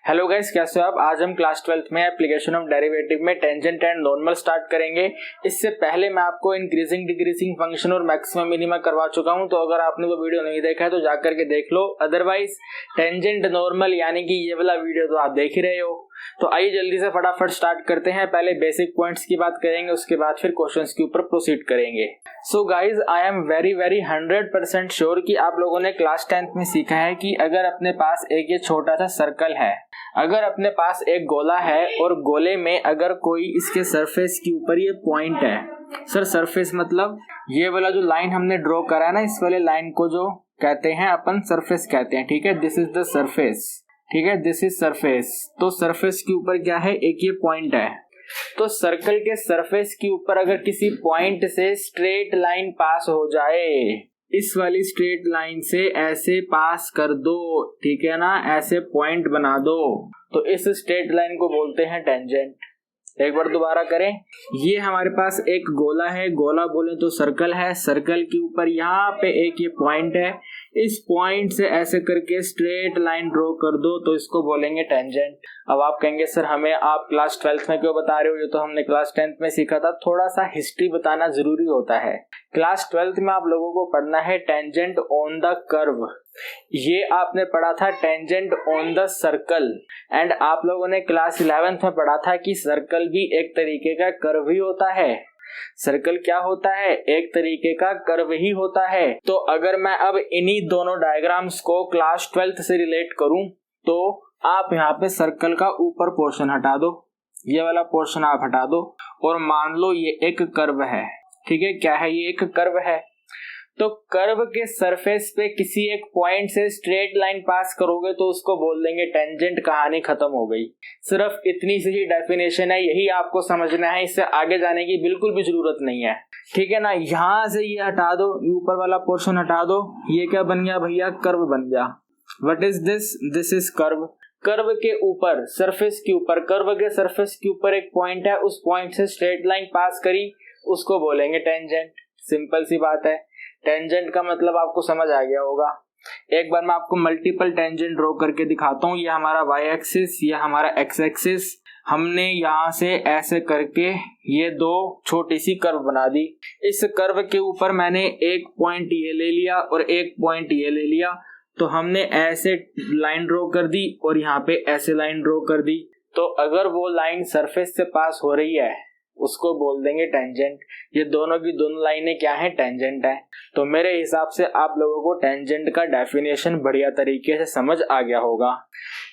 Hello guys, कैसे हो आप। आज हम क्लास 12th में एप्लीकेशन ऑफ डेरिवेटिव में टेंजेंट एंड नॉर्मल स्टार्ट करेंगे। इससे पहले मैं आपको इंक्रीजिंग डिक्रीजिंग फंक्शन और मैक्सिमम मिनिमम करवा चुका हूं, तो अगर आपने वो वीडियो नहीं देखा है तो जाकर के देख लो। अदरवाइज टेंजेंट नॉर्मल यानी कि ये वाला वीडियो तो आप देख ही रहे हो। तो आइए जल्दी से फटाफट स्टार्ट करते हैं। पहले बेसिक पॉइंट्स की बात करेंगे, उसके बाद फिर क्वेश्चंस के ऊपर प्रोसीड करेंगे। So guys, I am very 100% sure कि आप लोगों ने क्लास 10th में सीखा है कि अगर अपने पास एक ये छोटा सा सर्कल है, अगर अपने पास एक गोला है और गोले में अगर कोई इसके सरफेस के ऊपर ये पॉइंट है। सर सरफेस मतलब ये वाला जो लाइन हमने ड्रॉ करा है ना, इस वाले लाइन को जो कहते हैं अपन सरफेस कहते हैं। ठीक है, दिस इज द सरफेस। ठीक है, दिस इज सरफेस। तो सरफेस के ऊपर क्या है, एक ये पॉइंट है। तो सर्कल के सरफेस के ऊपर अगर किसी पॉइंट से स्ट्रेट लाइन पास हो जाए, इस वाली स्ट्रेट लाइन से ऐसे पास कर दो, ठीक है ना, ऐसे पॉइंट बना दो, तो इस स्ट्रेट लाइन को बोलते हैं टेंजेंट। एक बार दोबारा करें। ये हमारे पास एक गोला है, गोला बोले तो सर्कल है, सर्कल के ऊपर यहाँ पे एक ये पॉइंट है, इस पॉइंट से ऐसे करके स्ट्रेट लाइन ड्रॉ कर दो, तो इसको बोलेंगे टेंजेंट। अब आप कहेंगे सर हमें आप क्लास 12th में क्यों बता रहे हो, ये तो हमने क्लास 10th में सीखा था। थोड़ा सा हिस्ट्री बताना जरूरी होता है। क्लास 12th में आप लोगों को पढ़ना है टेंजेंट ऑन द कर्व। ये आपने पढ़ा था tangent on the circle. And आप लोगों ने क्लास 11th में पढ़ा था कि सर्कल भी एक तरीके का कर्व ही होता है। सर्कल क्या होता है, एक तरीके का कर्व ही होता है। तो अगर मैं अब इन्हीं दोनों डायग्राम्स को क्लास 12th से रिलेट करूं, तो आप यहाँ पे सर्कल का ऊपर पोर्शन हटा दो, ये वाला पोर्शन आप हटा दो, और मान लो ये एक कर्व है। ठीक है, क्या है, ये एक कर्व है। तो कर्व के सरफेस पे किसी एक पॉइंट से स्ट्रेट लाइन पास करोगे तो उसको बोल देंगे टेंजेंट। कहानी खत्म हो गई। सिर्फ इतनी सी ही डेफिनेशन है, यही आपको समझना है, इससे आगे जाने की बिल्कुल भी जरूरत नहीं है। ठीक है ना, यहां से ये हटा दो, ऊपर वाला पोर्शन हटा दो, ये क्या बन गया भैया, कर्व बन गया। What is this, this is curve. Curve के ऊपर, सरफेस के ऊपर, कर्व के सरफेस के ऊपर एक पॉइंट है, उस पॉइंट से स्ट्रेट लाइन पास करी, उसको बोलेंगे टेंजेंट। सिंपल सी बात है। टेंजेंट का मतलब आपको समझ आ गया होगा। एक बार मैं आपको मल्टीपल टेंजेंट ड्रॉ करके दिखाता हूँ। ये हमारा वाई एक्सिस, ये हमारा एक्स एक्सिस। हमने यहाँ से ऐसे करके ये दो छोटी सी कर्व बना दी। इस कर्व के ऊपर मैंने एक पॉइंट ये ले लिया और एक पॉइंट ये ले लिया, तो हमने ऐसे लाइन ड्रॉ कर दी और यहाँ पे ऐसे लाइन ड्रॉ कर दी। तो अगर वो लाइन सरफेस से पास हो रही है उसको बोल देंगे टेंजेंट। ये दोनों की दोनों लाइनें क्या है, टेंजेंट है। तो मेरे हिसाब से आप लोगों को टेंजेंट का डेफिनेशन बढ़िया तरीके से समझ आ गया होगा।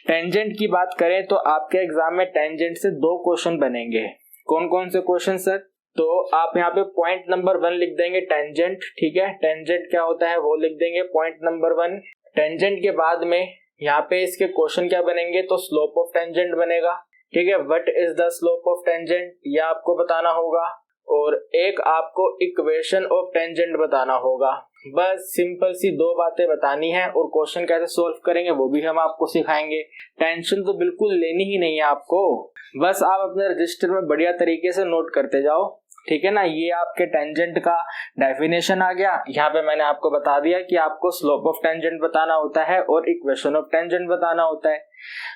टेंजेंट की बात करें तो आपके एग्जाम में टेंजेंट से 2 क्वेश्चन बनेंगे। कौन कौन से क्वेश्चन सर? तो आप यहाँ पे पॉइंट नंबर 1 लिख देंगे टेंजेंट। ठीक है, टेंजेंट क्या होता है वो लिख देंगे, पॉइंट नंबर 1। टेंजेंट के बाद में यहाँ पे इसके क्वेश्चन क्या बनेंगे, तो स्लोप ऑफ टेंजेंट बनेगा। ठीक है, what is the slope of tangent, ये आपको बताना होगा। और एक आपको इक्वेशन ऑफ टेंजेंट बताना होगा। बस सिंपल सी 2 बातें बतानी है, और क्वेश्चन कैसे सोल्व करेंगे वो भी हम आपको सिखाएंगे। टेंशन तो बिल्कुल लेनी ही नहीं है आपको, बस आप अपने रजिस्टर में बढ़िया तरीके से नोट करते जाओ। ठीक है ना, ये आपके टेंजेंट का डेफिनेशन आ गया। यहाँ पे मैंने आपको बता दिया कि आपको स्लोप ऑफ टेंजेंट बताना होता है और इक्वेशन ऑफ टेंजेंट बताना होता है।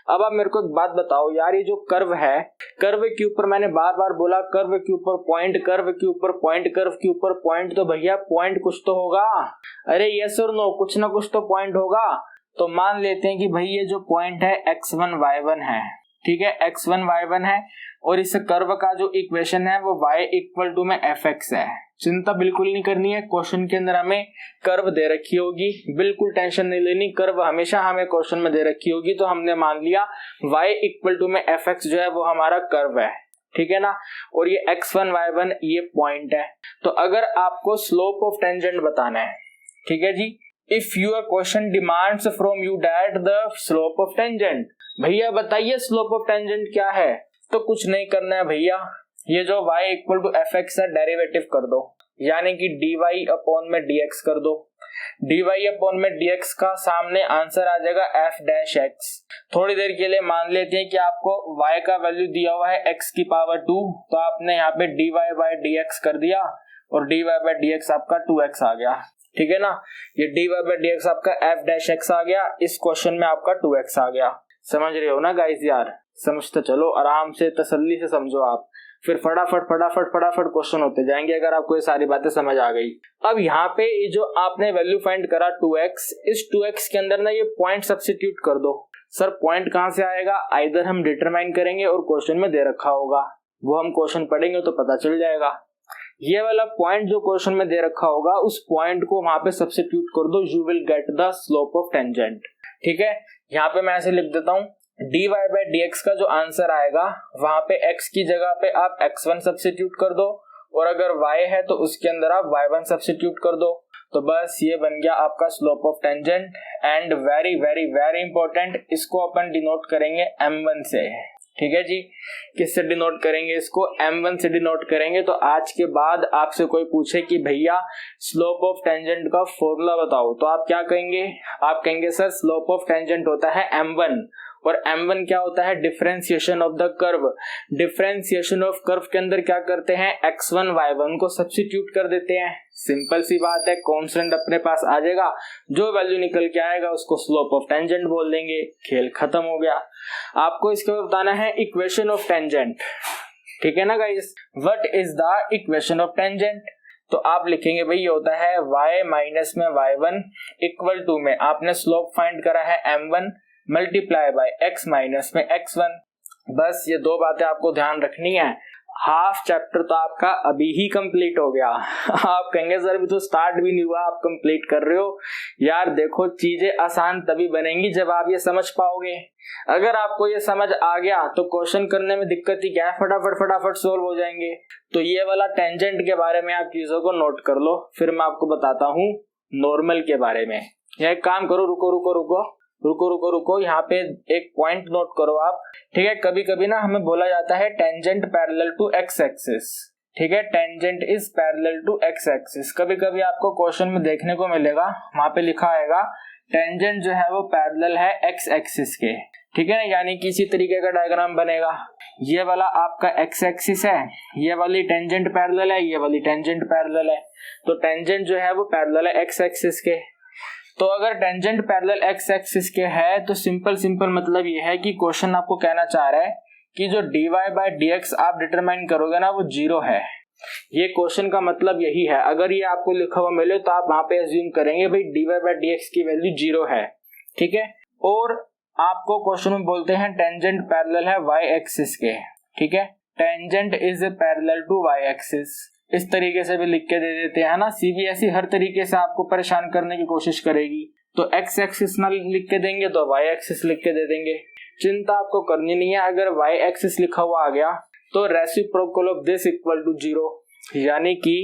अब आप मेरे को एक बात बताओ यार, ये जो कर्व है, कर्व के ऊपर मैंने बार बार बोला कर्व के ऊपर पॉइंट, कर्व के ऊपर पॉइंट, कर्व के ऊपर पॉइंट, तो भैया पॉइंट कुछ तो होगा। अरे यस और नो, कुछ ना कुछ तो पॉइंट होगा। तो मान लेते हैं कि भाई ये जो पॉइंट है x1 y1 है। ठीक है, x1 y1 है, और इस कर्व का जो इक्वेशन है वो y इक्वल टू में fx है। चिंता बिल्कुल नहीं करनी है, क्वेश्चन के अंदर हमें कर्व दे रखी होगी, बिल्कुल टेंशन नहीं लेनी, कर्व हमेशा हमें क्वेश्चन में दे रखी होगी। तो हमने मान लिया y इक्वल टू में fx जो है वो हमारा कर्व है। ठीक है ना, और ये x1 y1 ये पॉइंट है। तो अगर आपको स्लोप ऑफ टेंजेंट बताना है, ठीक है जी, if your question demands from you that the slope of tangent, भैया बताइए स्लोप ऑफ टेंजेंट क्या है, तो कुछ नहीं करना है भैया, ये जो y इक्वल टू fx है डेरिवेटिव कर दो, यानी कि dy अपॉन में dx कर दो। dy अपॉन में dx का सामने आंसर आ जाएगा f डैश x। थोड़ी देर के लिए मान लेते हैं कि आपको y का वैल्यू दिया हुआ है x की पावर 2, तो आपने यहाँ पे dy बाय dx कर दिया और dy बाय dx आपका 2x आ गया। ठीक है ना, ये dy बाय dx आपका f डैश x आ गया, इस क्वेश्चन में आपका 2x आ गया। समझ रहे हो ना गाइस यार? समझते चलो, आराम से तसल्ली से समझो आप, फिर फटाफट फटाफट फटाफट क्वेश्चन होते जाएंगे अगर आपको ये सारी बातें समझ आ गई। अब यहाँ पे ये जो आपने वैल्यू फाइंड करा 2x, इस 2x के अंदर ना ये पॉइंट सब्स्टिट्यूट कर दो। सर पॉइंट कहाँ से आएगा? आइदर हम डिटरमाइन करेंगे और क्वेश्चन में दे रखा होगा, वो हम क्वेश्चन पढ़ेंगे तो पता चल जाएगा। ये वाला पॉइंट जो क्वेश्चन में दे रखा होगा उस पॉइंट को वहां पे सब्स्टिट्यूट कर दो, you will get the slope of tangent. ठीक है, यहाँ पे मैं ऐसे लिख देता हूँ, dy बाय dx का जो आंसर आएगा वहां पे x की जगह पे आप x1 सब्स्टिट्यूट कर दो, और अगर y है तो उसके अंदर आप y1 सब्स्टिट्यूट कर दो। तो बस ये बन गया आपका slope of tangent. And very very very important, इसको अपन डिनोट करेंगे m1 से। ठीक है जी, किससे डिनोट करेंगे इसको? m1 से डिनोट करेंगे। तो आज के बाद आपसे कोई पूछे कि भैया स्लोप ऑफ टेंजेंट का फॉर्मूला बताओ, तो आप क्या कहेंगे? आप कहेंगे सर स्लोप ऑफ टेंजेंट होता है m1, और m1 क्या होता है? Differentiation of the curve. Differentiation of curve के अंदर क्या करते हैं? x1 y1 को सब्स्टिट्यूट कर देते हैं। सिंपल सी बात है, कांस्टेंट अपने पास आ जाएगा, जो वैल्यू निकल के आएगा उसको स्लोप ऑफ टेंजेंट बोल देंगे, खेल खत्म हो गया। आपको इसके बाद बताना है इक्वेशन ऑफ टेंजेंट। ठीक है ना guys? What is the equation of tangent? तो आप लिखेंगे भाई ये होता है y माइनस में y1 इक्वल टू में आपने स्लोप फाइंड करा है m1 multiply by x minus में x1। बस ये दो बातें आपको ध्यान रखनी है। हाफ चैप्टर तो आपका अभी ही कंप्लीट हो गया। आप कहेंगे सर अभी तो स्टार्ट भी नहीं हुआ, आप कंप्लीट कर रहे हो। यार देखो, चीजें आसान तभी बनेंगी जब आप ये समझ पाओगे। अगर आपको ये समझ आ गया तो क्वेश्चन करने में दिक्कत ही क्या है, फटाफट फटाफट सोल्व हो जाएंगे। तो ये वाला टेंजेंट के बारे में आप चीजों को नोट कर लो, फिर मैं आपको बताता हूँ नॉर्मल के बारे में। यह एक काम करो, रुको रुको रुको रुको रुको रुको, यहाँ पे एक पॉइंट नोट करो आप। ठीक है, कभी कभी ना हमें बोला जाता है tangent parallel to x axis. ठीक है, tangent is parallel to x axis. कभी कभी आपको क्वेश्चन में देखने को मिलेगा, वहां पे लिखा आएगा टेंजेंट जो है वो पैरेलल है एक्स एक्सिस के। ठीक है ना, यानी कि इसी तरीके का डायग्राम बनेगा। ये वाला आपका एक्स एक्सिस है, ये वाली टेंजेंट पैरेलल है, ये वाली टेंजेंट पैरेलल है। तो टेंजेंट जो है वो पैरेलल है एक्स एक्सिस के। तो अगर टेंजेंट पैरेलल एक्स एक्सिस के है तो सिंपल मतलब ये है कि क्वेश्चन आपको कहना चाह रहा है कि जो dy बाय dx आप डिटरमाइन करोगे ना वो जीरो है। ये क्वेश्चन का मतलब यही है। अगर ये आपको लिखा हुआ मिले तो आप वहां पे अज्यूम करेंगे भाई dy बाय dx की वैल्यू जीरो है। ठीक है, और आपको क्वेश्चन में बोलते हैं टेंजेंट पैरेलल है y एक्सिस के। ठीक है, tangent is parallel to y axis. इस तरीके से भी लिख के दे देते हैं ना। सीबीएसई हर तरीके से आपको परेशान करने की कोशिश करेगी। तो एक्स एक्सिस ना लिख के देंगे तो वाई एक्सिस लिख के दे देंगे। चिंता आपको करनी नहीं है, अगर वाई एक्सिस लिखा हुआ आ गया तो reciprocal of this equal to zero, यानी कि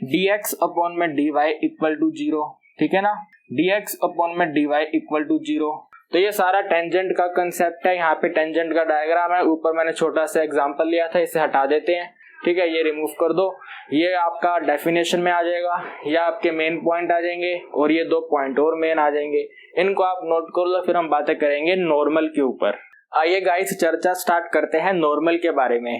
dx अपॉन में dy इक्वल टू जीरो। ठीक है ना, dx अपॉन में dy इक्वल टू जीरो। तो ये सारा टेंजेंट का कंसेप्ट है। यहाँ पे टेंजेंट का डायग्राम है, ऊपर मैंने छोटा सा एग्जांपल लिया था, इसे हटा देते हैं। ठीक है, ये रिमूव कर दो, ये आपका डेफिनेशन में आ जाएगा, या आपके मेन पॉइंट आ जाएंगे, और ये दो पॉइंट और मेन आ जाएंगे। इनको आप नोट कर लो, फिर हम बातें करेंगे नॉर्मल के ऊपर। आइए गाइस चर्चा स्टार्ट करते हैं नॉर्मल के बारे में।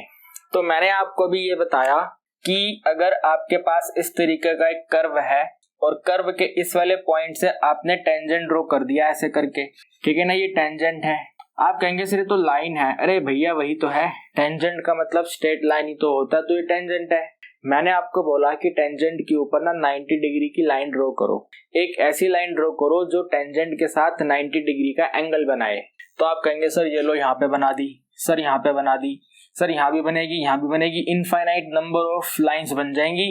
तो मैंने आपको भी ये बताया कि अगर आपके पास इस तरीके का एक कर्व है और कर्व के इस वाले पॉइंट से आपने टेंजेंट ड्रॉ कर दिया ऐसे करके। ठीक है ना, ये टेंजेंट है। आप कहेंगे सर तो लाइन है। अरे भैया वही तो है, टेंजेंट का मतलब स्ट्रेट लाइन ही तो होता है, तो ये टेंजेंट है। मैंने आपको बोला कि टेंजेंट के ऊपर ना 90 डिग्री की लाइन ड्रॉ करो। एक ऐसी लाइन ड्रॉ करो जो टेंजेंट के साथ 90 डिग्री का एंगल बनाए। तो आप कहेंगे सर ये लो यहाँ पे बना दी, सर यहाँ पे बना दी, सर यहाँ भी बनेगी, यहाँ भी बनेगी। इनफाइनाइट नंबर ऑफ लाइंस बन जाएंगी।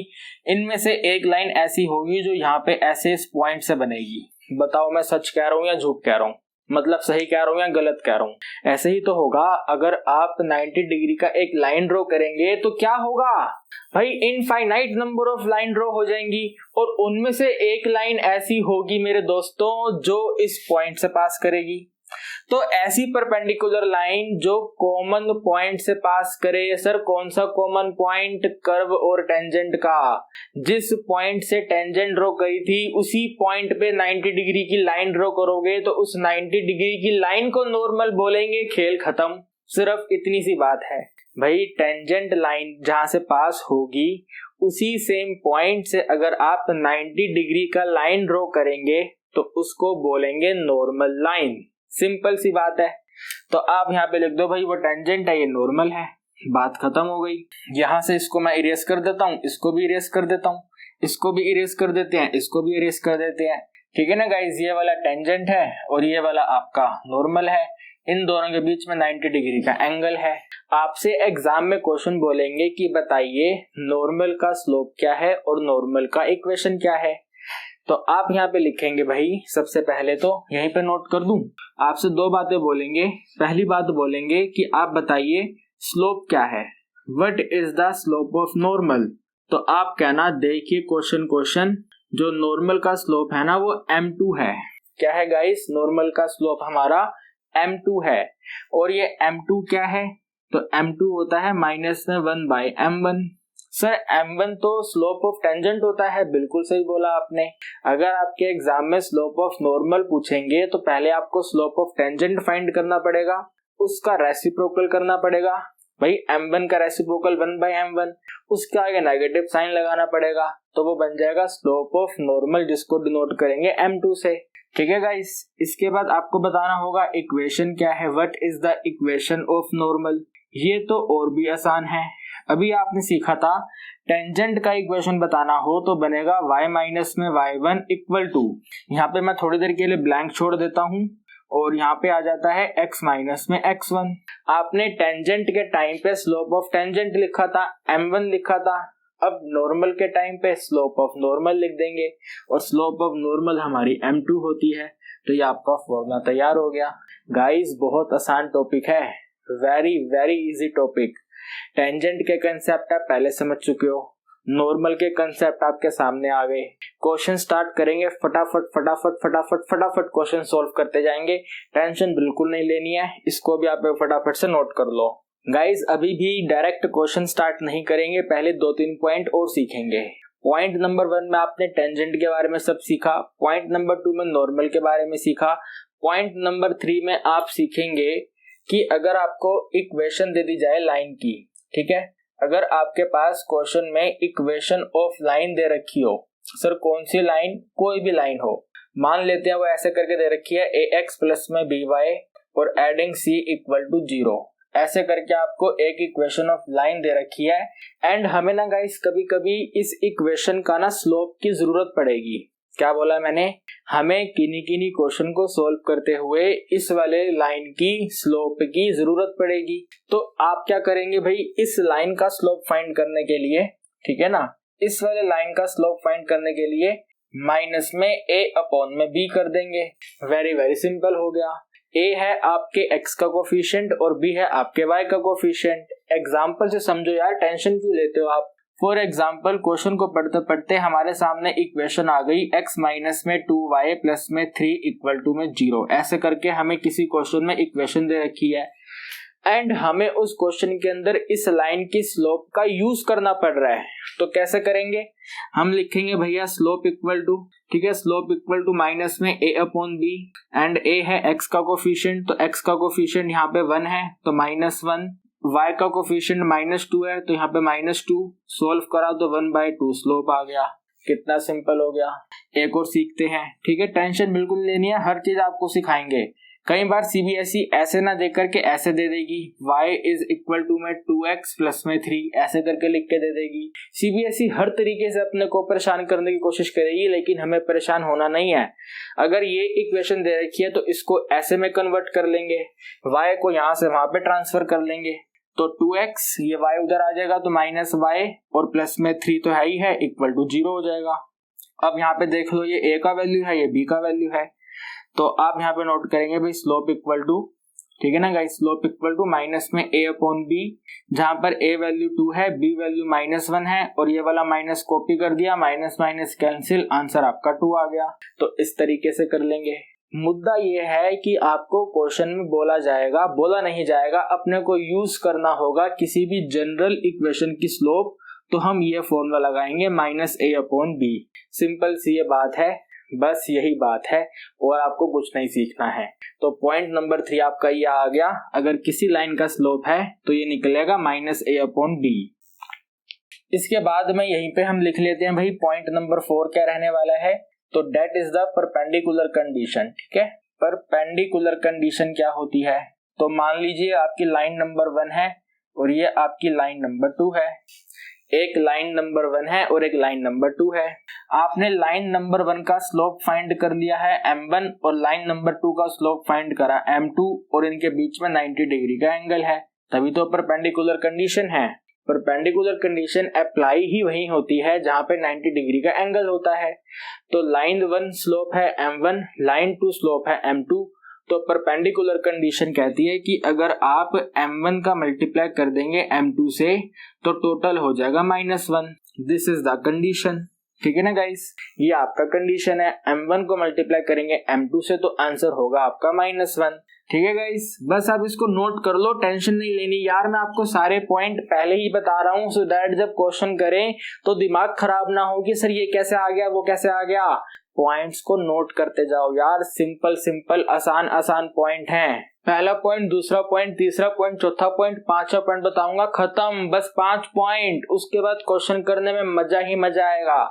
इनमें से एक लाइन ऐसी होगी जो यहाँ पे ऐसे इस पॉइंट से बनेगी। बताओ मैं सच कह रहा हूँ या झूठ कह रहा हूँ, मतलब सही कह रहा हूँ या गलत कह रहा हूँ। ऐसे ही तो होगा, अगर आप 90 डिग्री का एक लाइन ड्रॉ करेंगे तो क्या होगा भाई, infinite number of line draw हो जाएंगी, और उनमें से एक लाइन ऐसी होगी मेरे दोस्तों जो इस पॉइंट से पास करेगी। तो ऐसी परपेंडिकुलर लाइन जो कॉमन पॉइंट से पास करे। सर कौन सा कॉमन पॉइंट? कर्व और टेंजेंट का। जिस पॉइंट से टेंजेंट ड्रॉ करी थी उसी पॉइंट पे 90 डिग्री की लाइन ड्रॉ करोगे तो उस 90 डिग्री की लाइन को नॉर्मल बोलेंगे, खेल खत्म। सिर्फ इतनी सी बात है भाई, टेंजेंट लाइन जहां से पास होगी उसी सेम पॉइंट से अगर आप 90 डिग्री का लाइन ड्रॉ करेंगे तो उसको बोलेंगे नॉर्मल लाइन। सिंपल सी बात है। तो आप यहाँ पे लिख दो भाई वो टेंजेंट है, ये नॉर्मल है, बात खत्म हो गई। यहाँ से इसको मैं इरेज कर देता हूँ, इसको भी इरेज कर देता हूँ, इसको भी इरेज कर देते हैं, इसको भी इरेज कर देते हैं। ठीक है ना गाइज, ये वाला टेंजेंट है और ये वाला आपका नॉर्मल है। इन दोनों के बीच में 90 डिग्री का एंगल है। आपसे एग्जाम में क्वेश्चन बोलेंगे कि बताइए नॉर्मल का स्लोप क्या है और नॉर्मल का इक्वेशन क्या है। तो आप यहाँ पे लिखेंगे भाई, सबसे पहले तो यहीं पे नोट कर दूं, आपसे दो बातें बोलेंगे। पहली बात बोलेंगे कि आप बताइए स्लोप क्या है, what is the slope of normal. तो आप कहना देखिए क्वेश्चन, जो नॉर्मल का स्लोप है ना वो m2 है। क्या है गाइस, नॉर्मल का स्लोप हमारा m2 है। और ये m2 क्या है, तो m2 होता है -1/m1। सर m1 तो स्लोप ऑफ टेंजेंट होता है, बिल्कुल सही बोला आपने। अगर आपके एग्जाम में स्लोप ऑफ नॉर्मल पूछेंगे तो पहले आपको स्लोप ऑफ टेंजेंट फाइंड करना पड़ेगा, उसका रेसिप्रोकल करना पड़ेगा। भाई m1 का रेसिप्रोकल 1/m1, उसके आगे नेगेटिव साइन लगाना पड़ेगा, तो वो बन जाएगा स्लोप ऑफ नॉर्मल, जिसको डिनोट करेंगे m2 से। ठीक है गाइस, इसके बाद आपको बताना होगा इक्वेशन क्या है, what is the equation of normal. ये तो और भी आसान है, अभी आपने सीखा था टेंजेंट का इक्वेशन बताना हो तो बनेगा y माइनस में y1 इक्वल टू, यहाँ पे मैं थोड़ी देर के लिए ब्लैंक छोड़ देता हूँ और यहाँ पे आ जाता है x माइनस में x1। आपने टेंजेंट के टाइम पे स्लोप ऑफ टेंजेंट लिखा था, m1 लिखा था। अब नॉर्मल के टाइम पे स्लोप ऑफ नॉर्मल लिख देंगे और स्लोप ऑफ नॉर्मल हमारी m2 होती है। तो ये आपका फॉर्मूला तैयार हो गया। गाइस बहुत आसान टॉपिक है, very very easy topic. Tangent के कंसेप्ट आप पहले समझ चुके हो, नॉर्मल के कंसेप्ट आपके सामने आ गए। क्वेश्चन स्टार्ट करेंगे, फटाफट फटाफट फटाफट फटाफट क्वेश्चन सॉल्व करते जाएंगे। टेंशन बिल्कुल नहीं लेनी है, इसको भी आप फटाफट से नोट कर लो। गाइज अभी भी डायरेक्ट क्वेश्चन स्टार्ट नहीं करेंगे, पहले 2-3 पॉइंट और सीखेंगे। पॉइंट नंबर 1 में आपने टेंजेंट के बारे में सब सीखा, पॉइंट नंबर 2 में नॉर्मल के बारे में सीखा, पॉइंट नंबर 3 में आप सीखेंगे कि अगर आपको इक्वेशन दे दी जाए लाइन की, ठीक है, अगर आपके पास क्वेश्चन में इक्वेशन ऑफ लाइन दे रखी हो, सर कौन सी लाइन, कोई भी लाइन हो, मान लेते हैं वो ऐसे करके दे रखी है ax प्लस में by और एडिंग c इक्वल टू 0, ऐसे करके आपको एक इक्वेशन ऑफ लाइन दे रखी है। एंड हमें ना गाइस कभी कभी इस इक्वेशन का ना स्लोप की जरूरत पड़ेगी। क्या बोला मैंने, हमें किन्हीं क्वेश्चन को सॉल्व करते हुए इस वाले लाइन की स्लोप की जरूरत पड़ेगी। तो आप क्या करेंगे भाई, इस लाइन का स्लोप फाइंड करने के लिए, ठीक है ना, इस वाले लाइन का स्लोप फाइंड करने के लिए माइनस में a अपॉन में b कर देंगे। वेरी वेरी सिंपल हो गया। a है आपके x का कोफिशिएंट और b है आपके y का कोफिशिएंट। एग्जाम्पल से समझो यार, टेंशन क्यों लेते हो आप। फॉर एग्जाम्पल क्वेश्चन को पढ़ते पढ़ते हमारे सामने इक्वेशन आ गई x माइनस में 2y प्लस में 3 इक्वल टू में 0, ऐसे करके हमें किसी क्वेश्चन में इक्वेशन दे रखी है एंड हमें उस क्वेश्चन के अंदर इस लाइन की स्लोप का यूज करना पड़ रहा है। तो कैसे करेंगे, हम लिखेंगे भैया स्लोप इक्वल टू, ठीक है, स्लोप इक्वल टू माइनस में a upon b and a है x का कोफिशिएंट, तो x का कोफिशिएंट यहाँ पे 1 है तो -1, y का कोफिशिएंट -2 है तो यहाँ पे -2, सोल्व करा तो 1/2 स्लोप आ गया। कितना सिंपल हो गया। एक और सीखते हैं, ठीक है, टेंशन बिल्कुल लेनी है, हर चीज आपको सिखाएंगे। कई बार सीबीएसई ऐसे ना दे करके ऐसे दे देगी, y इज इक्वल टू में 2x प्लस में 3 ऐसे करके लिख के दे देगी। सीबीएसई हर तरीके से अपने को परेशान करने की कोशिश करेगी, लेकिन हमें परेशान होना नहीं है। अगर ये इक्वेशन दे रखी है तो इसको ऐसे में कन्वर्ट कर लेंगे, y को यहाँ से वहां पे ट्रांसफर कर लेंगे, तो 2x, ये y उधर आ जाएगा तो -y और प्लस में 3 तो है ही है, इक्वल टू 0 हो जाएगा। अब यहाँ पे देख लो, ये a का वैल्यू है, ये b का वैल्यू है, तो आप यहाँ पे नोट करेंगे भाई स्लोप इक्वल टू, ठीक है ना guys, slope equal to minus में a अपॉन b, जहां पर a वैल्यू 2 है, b वैल्यू -1 है और ये वाला माइनस कॉपी कर दिया, माइनस माइनस कैंसिल, आंसर आपका 2 आ गया। तो इस तरीके से कर लेंगे। मुद्दा ये है कि आपको क्वेश्चन में बोला जाएगा, बोला नहीं जाएगा, अपने को यूज करना होगा किसी भी जनरल इक्वेशन की स्लोप, तो हम ये फॉर्मूला लगाएंगे -a अपॉन b। सिंपल सी ये बात है, बस यही बात है और आपको कुछ नहीं सीखना है। तो पॉइंट नंबर 3 आपका ये आ गया, अगर किसी लाइन का स्लोप है तो ये निकलेगा -a अपॉन b। इसके बाद में यहीं पे हम लिख लेते हैं भाई पॉइंट नंबर 4 क्या रहने वाला है, तो that is the perpendicular condition, ठीक है। परपेंडिकुलर कंडीशन क्या होती है, तो मान लीजिए आपकी लाइन नंबर 1 है और ये आपकी लाइन नंबर 2 है। एक लाइन नंबर 1 है और एक लाइन नंबर 2 है। आपने लाइन नंबर 1 का स्लोप फाइंड कर लिया है m1 और लाइन नंबर 2 का स्लोप फाइंड करा m2 और इनके बीच में 90 डिग्री का एंगल है, तभी तो परपेंडिकुलर कंडीशन है। परपेंडिकुलर कंडीशन अप्लाई ही वही होती है जहां पे 90 डिग्री का एंगल होता है। तो लाइन 1 स्लोप है m1, लाइन 2 स्लोप है m2। तो परपेंडिकुलर कंडीशन कहती है कि अगर आप m1 का मल्टीप्लाई कर देंगे m2 से तो टोटल हो जाएगा -1। This is the condition. ठीक है ना गाइस, ये आपका कंडीशन है। m1 को मल्टीप्लाई करेंगे m2 से तो आंसर होगा आपका -1। ठीक है गाइस, बस आप इसको नोट कर लो, टेंशन नहीं लेनी यार। मैं आपको सारे पॉइंट पहले ही बता रहा हूँ सो दैट जब क्वेश्चन करें तो दिमाग खराब ना हो कि सर ये कैसे आ गया वो कैसे आ गया। पॉइंट्स को नोट करते जाओ यार, सिंपल सिंपल आसान आसान पॉइंट हैं। पहला पॉइंट, दूसरा पॉइंट, तीसरा पॉइंट, चौथा पॉइंट, पांचवा पॉइंट बताऊंगा, खत्म। बस 5 पॉइंट, उसके बाद क्वेश्चन करने में मजा ही मजा आएगा।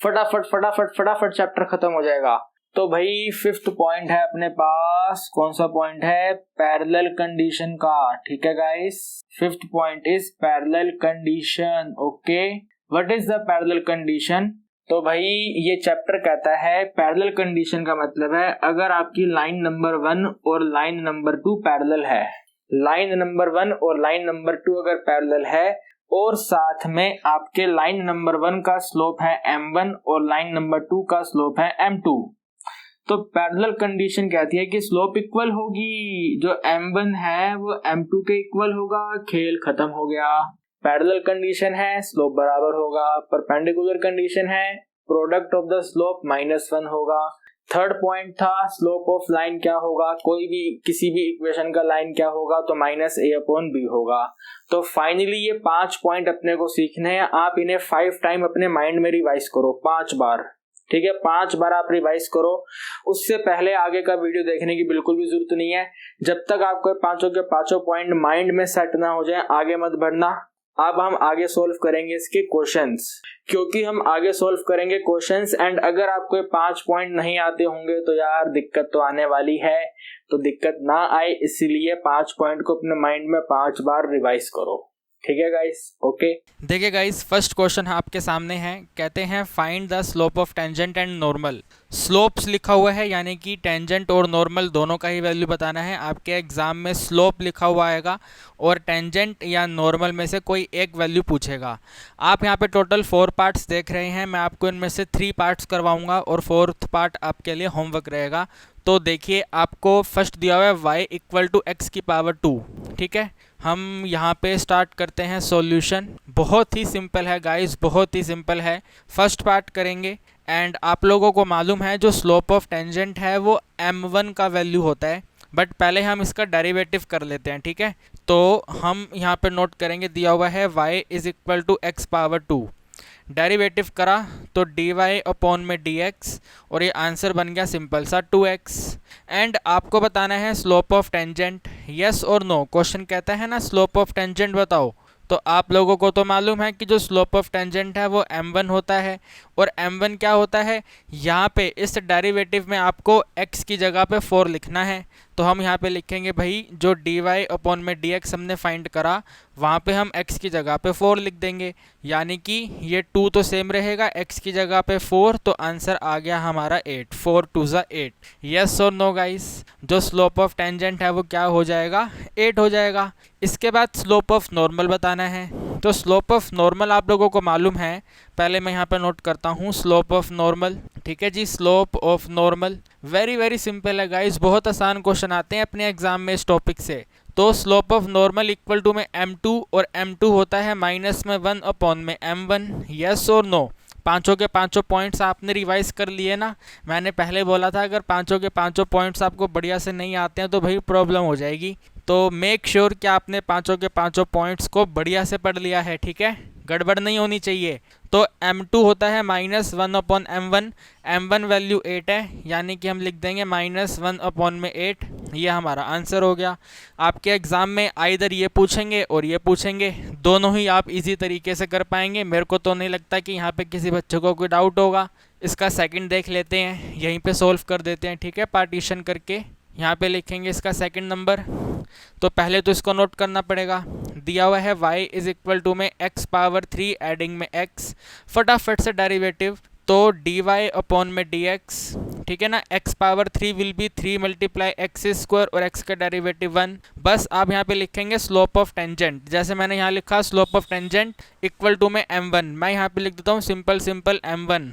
फटाफट फटाफट फटाफट चैप्टर खत्म हो जाएगा। तो भाई 5th पॉइंट है अपने पास, कौन सा पॉइंट है? पैरेलल कंडीशन का। ठीक है guys, 5th point is parallel condition. Okay, what is the parallel condition? तो भाई ये चैप्टर कहता है पैरेलल कंडीशन का मतलब है अगर आपकी लाइन नंबर 1 और लाइन नंबर 2 पैरेलल है, लाइन नंबर 1 और लाइन नंबर 2 अगर पैरेलल है और साथ में आपके लाइन नंबर 1 का स्लोप है m1 और लाइन नंबर 2 का स्लोप है m2, तो पैरेलल कंडीशन कहती है कि स्लोप इक्वल होगी। जो m1 है वो m2 के इक्वल होगा, खेल खत्म हो गया। पैरेलल कंडीशन है, स्लोप बराबर होगा। परपेंडिकुलर कंडीशन है, प्रोडक्ट ऑफ द स्लोप -1 होगा। थर्ड पॉइंट था स्लोप ऑफ लाइन क्या होगा, कोई भी किसी भी इक्वेशन का लाइन क्या होगा तो -a/b होगा। तो फाइनली ये 5 पॉइंट अपने को सीखने हैं। आप इन्हें 5 टाइम अपने माइंड में रिवाइज करो, 5 बार। ठीक है, 5 बार आप रिवाइज करो। उससे पहले आगे का वीडियो देखने की बिल्कुल भी जरूरत नहीं है। जब तक आपको पांचों के पांचों पॉइंट माइंड में सेट ना हो जाए आगे मत बढ़ना। अब हम आगे सोल्व करेंगे इसके क्वेश्चंस, क्योंकि हम आगे सोल्व करेंगे क्वेश्चंस एंड अगर आपको 5 पॉइंट नहीं आते होंगे तो यार दिक्कत तो आने वाली है। तो दिक्कत ना आए इसीलिए 5 पॉइंट को अपने माइंड में 5 बार रिवाइज करो। ठीक है गाइस, ओके। देखिए गाइस, फर्स्ट क्वेश्चन आपके सामने है, कहते हैं find the slope of tangent and normal. Slopes लिखा हुआ है यानी कि टेंजेंट और नॉर्मल दोनों का ही वैल्यू बताना है। आपके एग्जाम में स्लोप लिखा हुआ आएगा और टेंजेंट या नॉर्मल में से कोई एक वैल्यू पूछेगा। आप यहाँ पे टोटल 4 पार्ट्स देख रहे हैं, मैं आपको इनमें से 3 पार्ट्स करवाऊंगा और 4th पार्ट आपके लिए होमवर्क रहेगा। तो देखिए, आपको फर्स्ट दिया हुआ है y = x⁻²। ठीक है, हम यहाँ पे स्टार्ट करते हैं सॉल्यूशन। बहुत ही सिंपल है गाइस, बहुत ही सिंपल है। फर्स्ट पार्ट करेंगे एंड आप लोगों को मालूम है जो स्लोप ऑफ टेंजेंट है वो m1 का वैल्यू होता है, बट पहले हम इसका डेरिवेटिव कर लेते हैं। ठीक है, तो हम यहाँ पे नोट करेंगे, दिया हुआ है y = x⁻²। डेरिवेटिव करा तो dy/dx और ये आंसर बन गया सिंपल सा 2x। एंड आपको बताना है स्लोप ऑफ टेंजेंट, यस और नो। क्वेश्चन कहता है ना स्लोप ऑफ टेंजेंट बताओ, तो आप लोगों को तो मालूम है कि जो स्लोप ऑफ टेंजेंट है वो m1 होता है। और m1 क्या होता है, यहाँ पे इस डेरिवेटिव में आपको x की जगह पे 4 लिखना है। तो हम यहाँ पे लिखेंगे भाई जो dy/dx हमने फाइंड करा वहाँ पे हम x की जगह पे 4 लिख देंगे, यानी कि ये 2 तो सेम रहेगा, x की जगह पे 4, तो आंसर आ गया हमारा 8। 4 2 ज़ा 8। यस और नो गाइस, जो स्लोप ऑफ टेंजेंट है वो क्या हो जाएगा, 8 हो जाएगा। इसके बाद स्लोप ऑफ नॉर्मल बताना है। तो स्लोप ऑफ नॉर्मल आप लोगों को मालूम है, पहले मैं यहाँ पे नोट करता हूँ स्लोप ऑफ नॉर्मल। ठीक है जी, slope of normal very very simple है गाइस, बहुत आसान क्वेश्चन आते हैं अपने एग्जाम में इस टॉपिक से। तो slope of normal equal to में m2 और m2 होता है -1/m1। यस और नो। पांचों के पांचों पॉइंट्स आपने रिवाइज कर लिए ना। मैंने पहले बोला था अगर पांचों के पांचों पॉइंट्स आपको बढ़िया से नहीं आते हैं तो भाई प्रॉब्लम हो जाएगी। तो मेक श्योर कि आपने पांचों के पांचों पॉइंट्स को बढ़िया से पढ़ लिया है। ठीक है, गड़बड़ नहीं होनी चाहिए। तो m2 होता है -1/m1, m1 वैल्यू 8 है, यानी कि हम लिख देंगे -1/8। ये हमारा आंसर हो गया। आपके एग्ज़ाम में आइदर ये पूछेंगे और ये पूछेंगे, दोनों ही आप इजी तरीके से कर पाएंगे। मेरे को तो नहीं लगता कि यहाँ पे किसी बच्चे को कोई डाउट होगा। इसका सेकंड देख लेते हैं, यहीं पे सॉल्व कर देते हैं। ठीक है, पार्टीशन करके यहाँ पे लिखेंगे इसका सेकंड नंबर। तो पहले तो इसको नोट करना पड़ेगा, दिया हुआ है y इज इक्वल टू में x पावर 3 एडिंग में x, फटाफट से डेरिवेटिव, तो dy अपॉन में dx, ठीक है ना। x power 3 will be 3 multiply x square और x का डेरिवेटिव 1। बस आप यहाँ पे लिखेंगे स्लोप ऑफ टेंजेंट, जैसे मैंने यहाँ लिखा slope of tangent equal to में m1, मैं यहाँ पे लिख देता हूँ सिंपल सिंपल m1।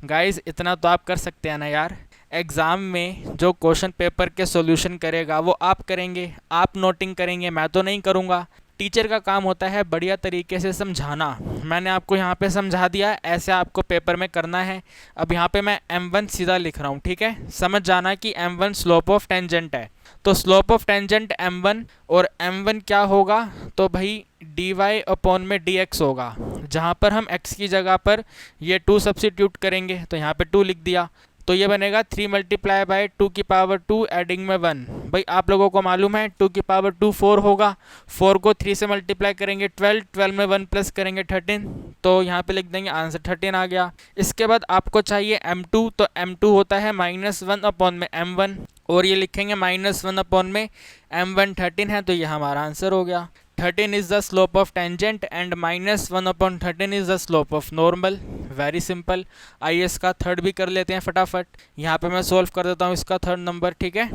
गाइज इतना तो आप कर सकते हैं ना यार। एग्ज़ाम में जो क्वेश्चन पेपर के सॉल्यूशन करेगा वो आप करेंगे, आप नोटिंग करेंगे, मैं तो नहीं करूँगा। टीचर का काम होता है बढ़िया तरीके से समझाना। मैंने आपको यहाँ पे समझा दिया, ऐसे आपको पेपर में करना है। अब यहाँ पे मैं m1 सीधा लिख रहा हूँ, ठीक है। समझ जाना कि m1 स्लोप ऑफ टेंजेंट है, तो स्लोप ऑफ टेंजेंट m1, और m1 क्या होगा, तो भाई dy अपॉन में dx होगा, जहाँ पर हम x की जगह पर ये 2 सब्सिट्यूट करेंगे, तो यहाँ पे 2 लिख दिया। तो ये बनेगा 3 मल्टीप्लाई बाय 2 की पावर 2 एडिंग में 1। भाई आप लोगों को मालूम है 2 की पावर 2 4 होगा, 4 को 3 से मल्टीप्लाई करेंगे 12, 12 में 1 प्लस करेंगे 13, तो यहाँ पे लिख देंगे आंसर 13 आ गया। इसके बाद आपको चाहिए m2, तो m2 होता है -1 अपॉन में m1, और ये लिखेंगे -1 अपॉन में m1 13 है, तो ये हमारा आंसर हो गया। 13 is the slope of tangent and -1 upon 13 is the slope of normal. Very simple. आइए इसका थर्ड भी कर लेते हैं फटाफट। यहाँ पे मैं सोल्व कर देता हूँ इसका थर्ड नंबर, ठीक है।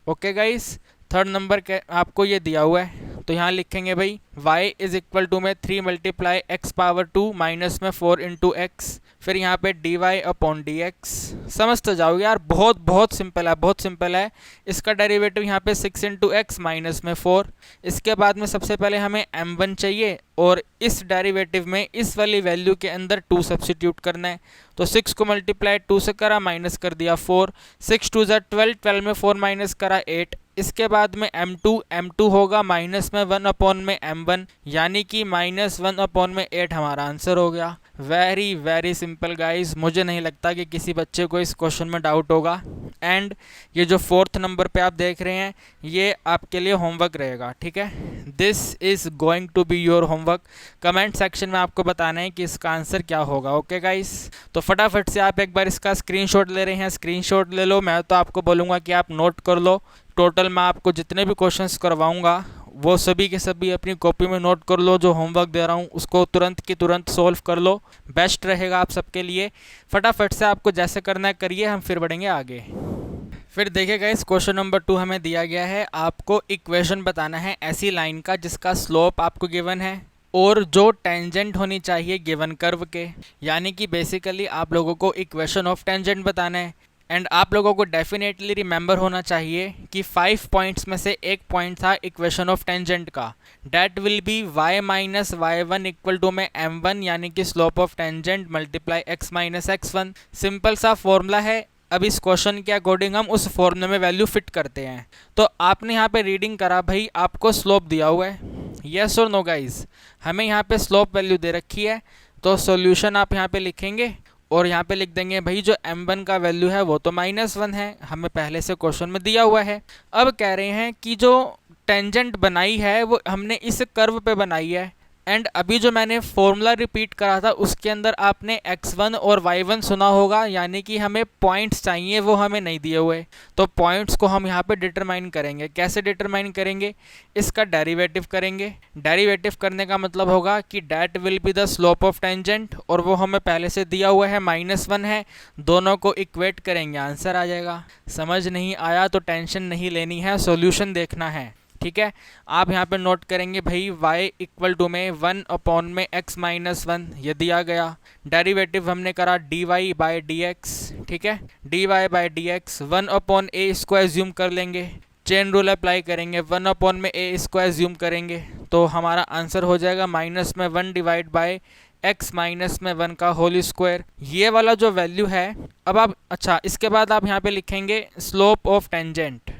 ओके गाइस, थर्ड नंबर आपको ये दिया हुआ है, तो यहाँ लिखेंगे भाई y इज इक्वल टू में 3 मल्टीप्लाई x पावर 2 माइनस में 4 इंटू एक्स, फिर यहाँ पे dy अपॉन dx। समझ तो जाओगे यार, बहुत सिंपल है, बहुत सिंपल है। इसका डेरिवेटिव यहाँ पे 6 इंटू एक्स माइनस में 4। इसके बाद में सबसे पहले हमें m1 चाहिए, और इस डेरिवेटिव में इस वाली वैल्यू के अंदर 2 सब्सिट्यूट करना है। तो 6 को मल्टीप्लाई 2 से करा, माइनस कर दिया 4, 6 2 12, 12 में 4 माइनस करा 8। इसके बाद में m2 होगा माइनस में 1 अपॉन में m1, यानी कि -1 अपॉन में 8 हमारा आंसर हो गया। वेरी सिंपल गाइस, मुझे नहीं लगता कि किसी बच्चे को इस क्वेश्चन में डाउट होगा। एंड ये जो फोर्थ नंबर पे आप देख रहे हैं, ये आपके लिए होमवर्क रहेगा, ठीक है। This is going to be your homework. Comment section में आपको बताना है कि इसका आंसर क्या होगा। ओके गाइस, तो फटाफट से आप एक बार इसका स्क्रीनशॉट ले रहे हैं, स्क्रीनशॉट ले लो। मैं तो आपको बोलूँगा कि आप नोट कर लो। टोटल मैं आपको जितने भी क्वेश्चंस करवाऊंगा वो सभी के सभी अपनी कॉपी में नोट कर लो। जो होमवर्क दे रहा हूँ उसको तुरंत की तुरंत सॉल्व कर लो, बेस्ट रहेगा आप सबके लिए। फटाफट से आपको जैसे करना है करिए, हम फिर बढ़ेंगे आगे। फिर देखिएगा इस क्वेश्चन नंबर 2 हमें दिया गया है, आपको इक्वेशन बताना है ऐसी लाइन का जिसका स्लोप आपको गिवन है और जो टेंजेंट होनी चाहिए गिवन कर्व के, यानी कि बेसिकली आप लोगों को इक्वेशन ऑफ टेंजेंट बताना है। एंड आप लोगों को डेफिनेटली रिमेंबर होना चाहिए कि 5 पॉइंट्स में से एक पॉइंट था इक्वेशन ऑफ टेंजेंट का, that will be y minus y1 equal to में m1, यानी कि slope of tangent multiply x minus x1। Simple सा फॉर्मूला है। अब इस क्वेश्चन के अकॉर्डिंग हम उस फॉर्मूले में वैल्यू फिट करते हैं। तो आपने यहाँ पे रीडिंग करा, भाई आपको स्लोप दिया हुआ है, यस और नो गाइज, हमें यहाँ पे स्लोप वैल्यू दे रखी है। तो सॉल्यूशन आप यहाँ पे लिखेंगे और यहाँ पे लिख देंगे भाई जो m1 का वैल्यू है वो तो -1 है, हमें पहले से क्वेश्चन में दिया हुआ है। अब कह रहे हैं कि जो टेंजेंट बनाई है वो हमने इस कर्व पे बनाई है। एंड अभी जो मैंने फॉर्मूला रिपीट करा था उसके अंदर आपने x1 और y1 सुना होगा, यानी कि हमें पॉइंट्स चाहिए, वो हमें नहीं दिए हुए। तो पॉइंट्स को हम यहाँ पे डिटरमाइन करेंगे। कैसे डिटरमाइन करेंगे? इसका डेरिवेटिव करेंगे। डेरिवेटिव करने का मतलब होगा कि that will be the slope of tangent, और वो हमें पहले से दिया हुआ है -1 है। दोनों को इक्वेट करेंगे, आंसर आ जाएगा। समझ नहीं आया तो टेंशन नहीं लेनी है, सॉल्यूशन देखना है, ठीक है। आप यहाँ पे नोट करेंगे भाई y इक्वल टू में 1 अपॉन में x माइनस 1, ये दिया गया। डेरिवेटिव हमने करा dy बाई dx, ठीक है। dy by dx 1 upon a square ज्यूम कर लेंगे, चेन रूल अप्लाई करेंगे, 1 अपॉन में a स्क्वायर ज्यूम करेंगे, तो हमारा आंसर हो जाएगा माइनस में 1 डिवाइड बाई x माइनस में 1 का होल स्क्वायर। ये वाला जो वैल्यू है, अब आप अच्छा इसके बाद आप यहाँ पे लिखेंगे स्लोप ऑफ टेंजेंट,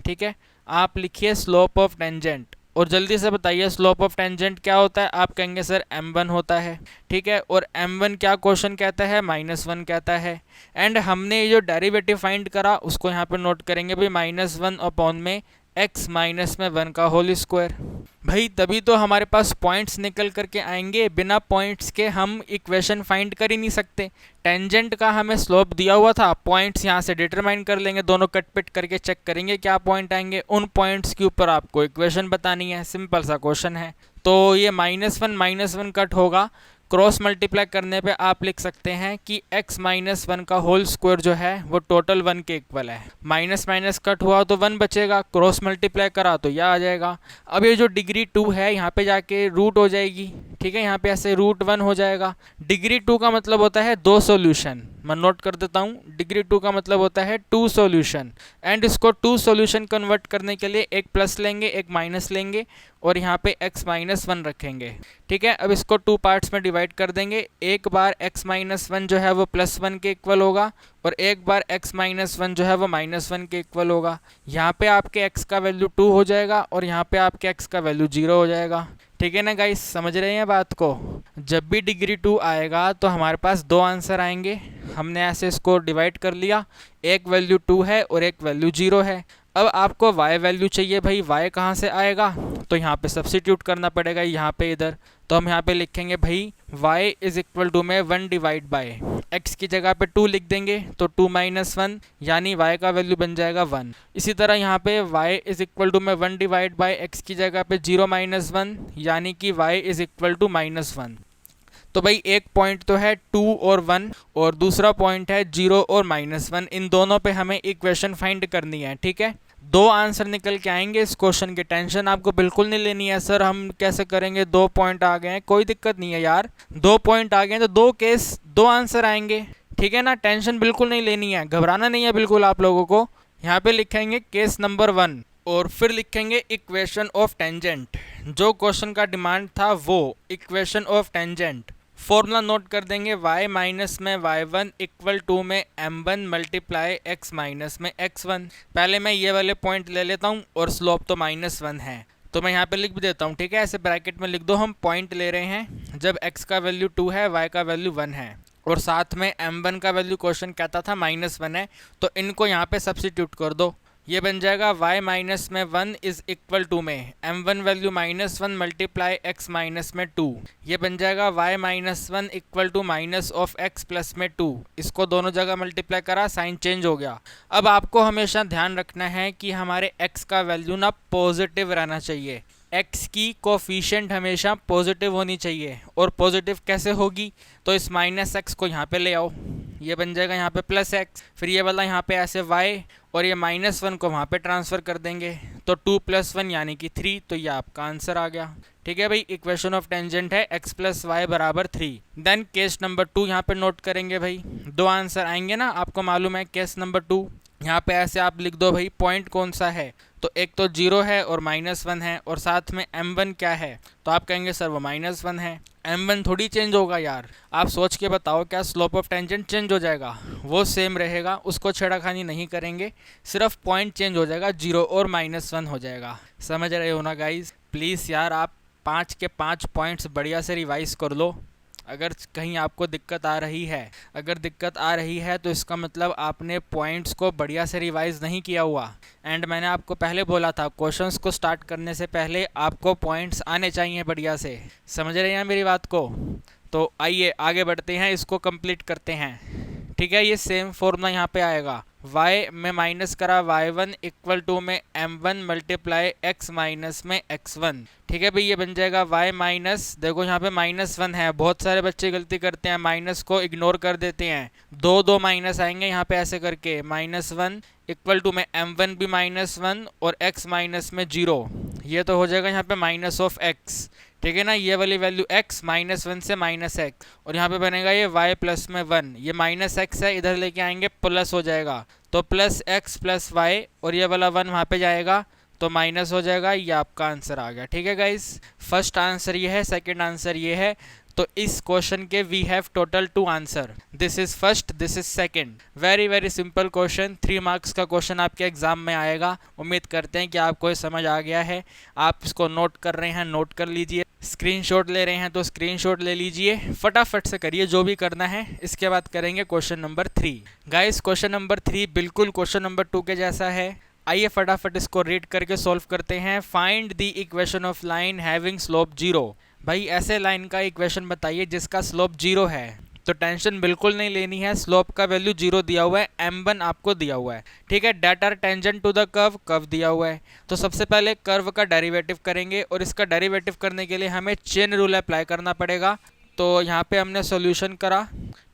ठीक है। आप लिखिए स्लोप ऑफ टेंजेंट और जल्दी से बताइए स्लोप ऑफ टेंजेंट क्या होता है। आप कहेंगे सर m1 होता है, ठीक है। और m1 क्या क्वेश्चन कहता है? -1 कहता है। एंड हमने ये जो डेरिवेटिव फाइंड करा उसको यहाँ पे नोट करेंगे भाई -1 अपॉन में x माइनस में 1 का होल स्क्वायर। भाई तभी तो हमारे पास पॉइंट्स निकल करके आएंगे, बिना पॉइंट्स के हम इक्वेशन फाइंड कर ही नहीं सकते। टेंजेंट का हमें स्लोप दिया हुआ था, पॉइंट्स यहाँ से डिटरमाइन कर लेंगे, दोनों कट पिट करके चेक करेंगे क्या पॉइंट आएंगे, उन पॉइंट्स के ऊपर आपको इक्वेशन बतानी है। सिंपल सा क्वेश्चन है। तो ये -1 कट होगा, क्रॉस मल्टीप्लाई करने पे आप लिख सकते हैं कि x -1 का होल स्क्वायर जो है वो टोटल 1 के इक्वल है। माइनस माइनस कट हुआ तो 1 बचेगा, क्रॉस मल्टीप्लाई करा तो यह आ जाएगा। अब ये जो डिग्री 2 है यहाँ पे जाके रूट हो जाएगी, ठीक है, यहाँ पे ऐसे √1 हो जाएगा। डिग्री 2 का मतलब होता है 2 सॉल्यूशन, मैं नोट कर देता हूँ। डिग्री 2 का मतलब होता है 2 सॉल्यूशन, एंड इसको 2 सॉल्यूशन कन्वर्ट करने के लिए एक प्लस लेंगे एक माइनस लेंगे और यहाँ पे x -1 रखेंगे, ठीक है। अब इसको 2 पार्ट्स में डिवाइड कर देंगे। एक बार x -1 जो है वो +1 के इक्वल होगा और एक बार x -1 जो है वो -1 के इक्वल होगा। यहाँ पे आपके x का वैल्यू 2 हो जाएगा और यहाँ पे आपके x का वैल्यू 0 हो जाएगा, ठीक है ना गाइस, समझ रहे हैं बात को। जब भी डिग्री 2 आएगा तो हमारे पास 2 आंसर आएंगे। हमने ऐसे इसको डिवाइड कर लिया, एक वैल्यू 2 है और एक वैल्यू 0 है। अब आपको y वैल्यू चाहिए, भाई y कहाँ से आएगा, तो यहाँ पे सब्स्टिट्यूट करना पड़ेगा, यहाँ पे इधर। तो हम यहाँ पे लिखेंगे भाई y इज इक्वल टू में 1 डिवाइड बाय x की जगह पे 2 लिख देंगे तो 2 -1 यानी y का वैल्यू बन जाएगा 1। इसी तरह यहाँ पे y इज इक्वल टू में 1 डिवाइड बाय x की जगह पे 0 -1 यानी कि y इज इक्वल टू -1। तो भाई एक पॉइंट तो है 2 और 1 और दूसरा पॉइंट है 0 और -1, इन दोनों पे हमें इक्वेशन फाइंड करनी है, ठीक है। 2 आंसर निकल के आएंगे इस क्वेश्चन की, टेंशन आपको बिल्कुल नहीं लेनी है। सर हम कैसे करेंगे, 2 पॉइंट आ गए हैं, कोई दिक्कत नहीं है यार, 2 पॉइंट आ गए हैं तो 2 केस 2 आंसर आएंगे, ठीक है ना। टेंशन बिल्कुल नहीं लेनी है, घबराना नहीं है बिल्कुल आप लोगों को। यहाँ पे लिखेंगे केस नंबर 1 और फिर लिखेंगे इक्वेशन ऑफ टेंजेंट। जो क्वेश्चन का डिमांड था वो equation of tangent, formula note कर देंगे y माइनस में y1 इक्वल टू में m1 मल्टीप्लाई x माइनस में x1। पहले मैं ये वाले पॉइंट ले लेता हूँ और स्लोप तो -1 है, तो मैं यहाँ पे लिख भी देता हूँ, ठीक है, ऐसे ब्रैकेट में लिख दो। हम पॉइंट ले रहे हैं जब x का वैल्यू 2 है, y का वैल्यू 1 है और साथ में m1 का वैल्यू क्वेश्चन कहता था -1 है, तो इनको यहाँ पे सब्स्टिट्यूट कर दो। ये बन जाएगा y माइनस में 1 इज इक्वल टू में m1 value -1 multiply x minus में 2। ये बन जाएगा y minus 1 equal to minus of x plus में 2। इसको दोनों जगह मल्टीप्लाई करा, साइन चेंज हो गया। अब आपको हमेशा ध्यान रखना है कि हमारे x का वैल्यू ना पॉजिटिव रहना चाहिए, x की कोफिशिएंट हमेशा पॉजिटिव होनी चाहिए। और पॉजिटिव कैसे होगी, तो इस -x को यहाँ पे ले आओ, ये बन जाएगा यहाँ पे +x, फिर ये वाला यहाँ पे ऐसे y और ये -1 को वहाँ पे ट्रांसफ़र कर देंगे तो 2 + 1 यानी कि 3, तो ये आपका आंसर आ गया, ठीक है भाई। इक्वेशन ऑफ टेंजेंट है x + y = 3। Then case number 2 यहाँ पे नोट करेंगे भाई, 2 आंसर आएंगे ना, आपको मालूम है। केस नंबर 2 यहाँ पे ऐसे आप लिख दो भाई, पॉइंट कौन सा है, तो एक तो 0 है और -1 है और साथ में m1 क्या है, तो आप कहेंगे सर वो -1 है। m1 थोड़ी चेंज होगा यार, आप सोच के बताओ, क्या स्लोप ऑफ टेंजेंट चेंज हो जाएगा, वो सेम रहेगा, उसको छेड़खानी नहीं करेंगे, सिर्फ पॉइंट चेंज हो जाएगा, 0 और -1 हो जाएगा। समझ रहे हो ना गाइज। प्लीज़ यार आप 5 के 5 पॉइंट्स बढ़िया से रिवाइज कर लो। अगर कहीं आपको दिक्कत आ रही है, अगर दिक्कत आ रही है तो इसका मतलब आपने पॉइंट्स को बढ़िया से रिवाइज नहीं किया हुआ। एंड मैंने आपको पहले बोला था क्वेश्चंस को स्टार्ट करने से पहले आपको पॉइंट्स आने चाहिए बढ़िया से, समझ रहे हैं मेरी बात को। तो आइए आगे बढ़ते हैं, इसको कंप्लीट करते हैं, ठीक है। ये सेम फॉर्मूला यहाँ पे आएगा, y में माइनस करा y1 इक्वल टू में m1 मल्टीप्लाई x माइनस में x1, ठीक है भाई। ये बन जाएगा y माइनस, देखो यहाँ पे -1 है, बहुत सारे बच्चे गलती करते हैं, माइनस को इग्नोर कर देते हैं, 2 माइनस आएंगे यहाँ पे ऐसे करके, -1 इक्वल टू में m1 भी -1 और x माइनस में 0, ये तो हो जाएगा यहाँ पे माइनस ऑफ x, ठीक है ना। ये वाली वैल्यू x -1 से -x और यहाँ पे बनेगा ये y प्लस में 1, ये -x है, इधर लेके आएंगे प्लस हो जाएगा, तो +x + y और ये वाला 1 वहाँ पे जाएगा तो माइनस हो जाएगा। ये आपका आंसर आ गया, ठीक है गाइस। फर्स्ट आंसर ये है, सेकंड आंसर ये है। तो इस क्वेश्चन के we have total 2 answer, this is first, this is second. Very very simple question, 3 marks का क्वेश्चन आपके एग्जाम में आएगा। उम्मीद करते हैं कि आपको ये समझ आ गया है। आप इसको नोट कर रहे हैं, नोट कर लीजिए, स्क्रीनशॉट ले रहे हैं तो स्क्रीनशॉट ले लीजिए, फटाफट से करिए जो भी करना है। इसके बाद करेंगे question number 3। Guys question number 3 बिल्कुल क्वेश्चन नंबर 2 के जैसा है। आइए फटाफट इसको रीड करके सॉल्व करते हैं। Find the equation of line having slope 0। भाई ऐसे लाइन का इक्वेशन बताइए जिसका स्लोप 0 है। तो टेंशन बिल्कुल नहीं लेनी है, स्लोप का वैल्यू 0 दिया हुआ है, m1 आपको दिया हुआ है, ठीक है। That are tangent to the curve, curve दिया हुआ है। तो सबसे पहले कर्व का डेरिवेटिव करेंगे और इसका डेरिवेटिव करने के लिए हमें चेन रूल अप्लाई करना पड़ेगा। तो यहाँ पे हमने सॉल्यूशन करा,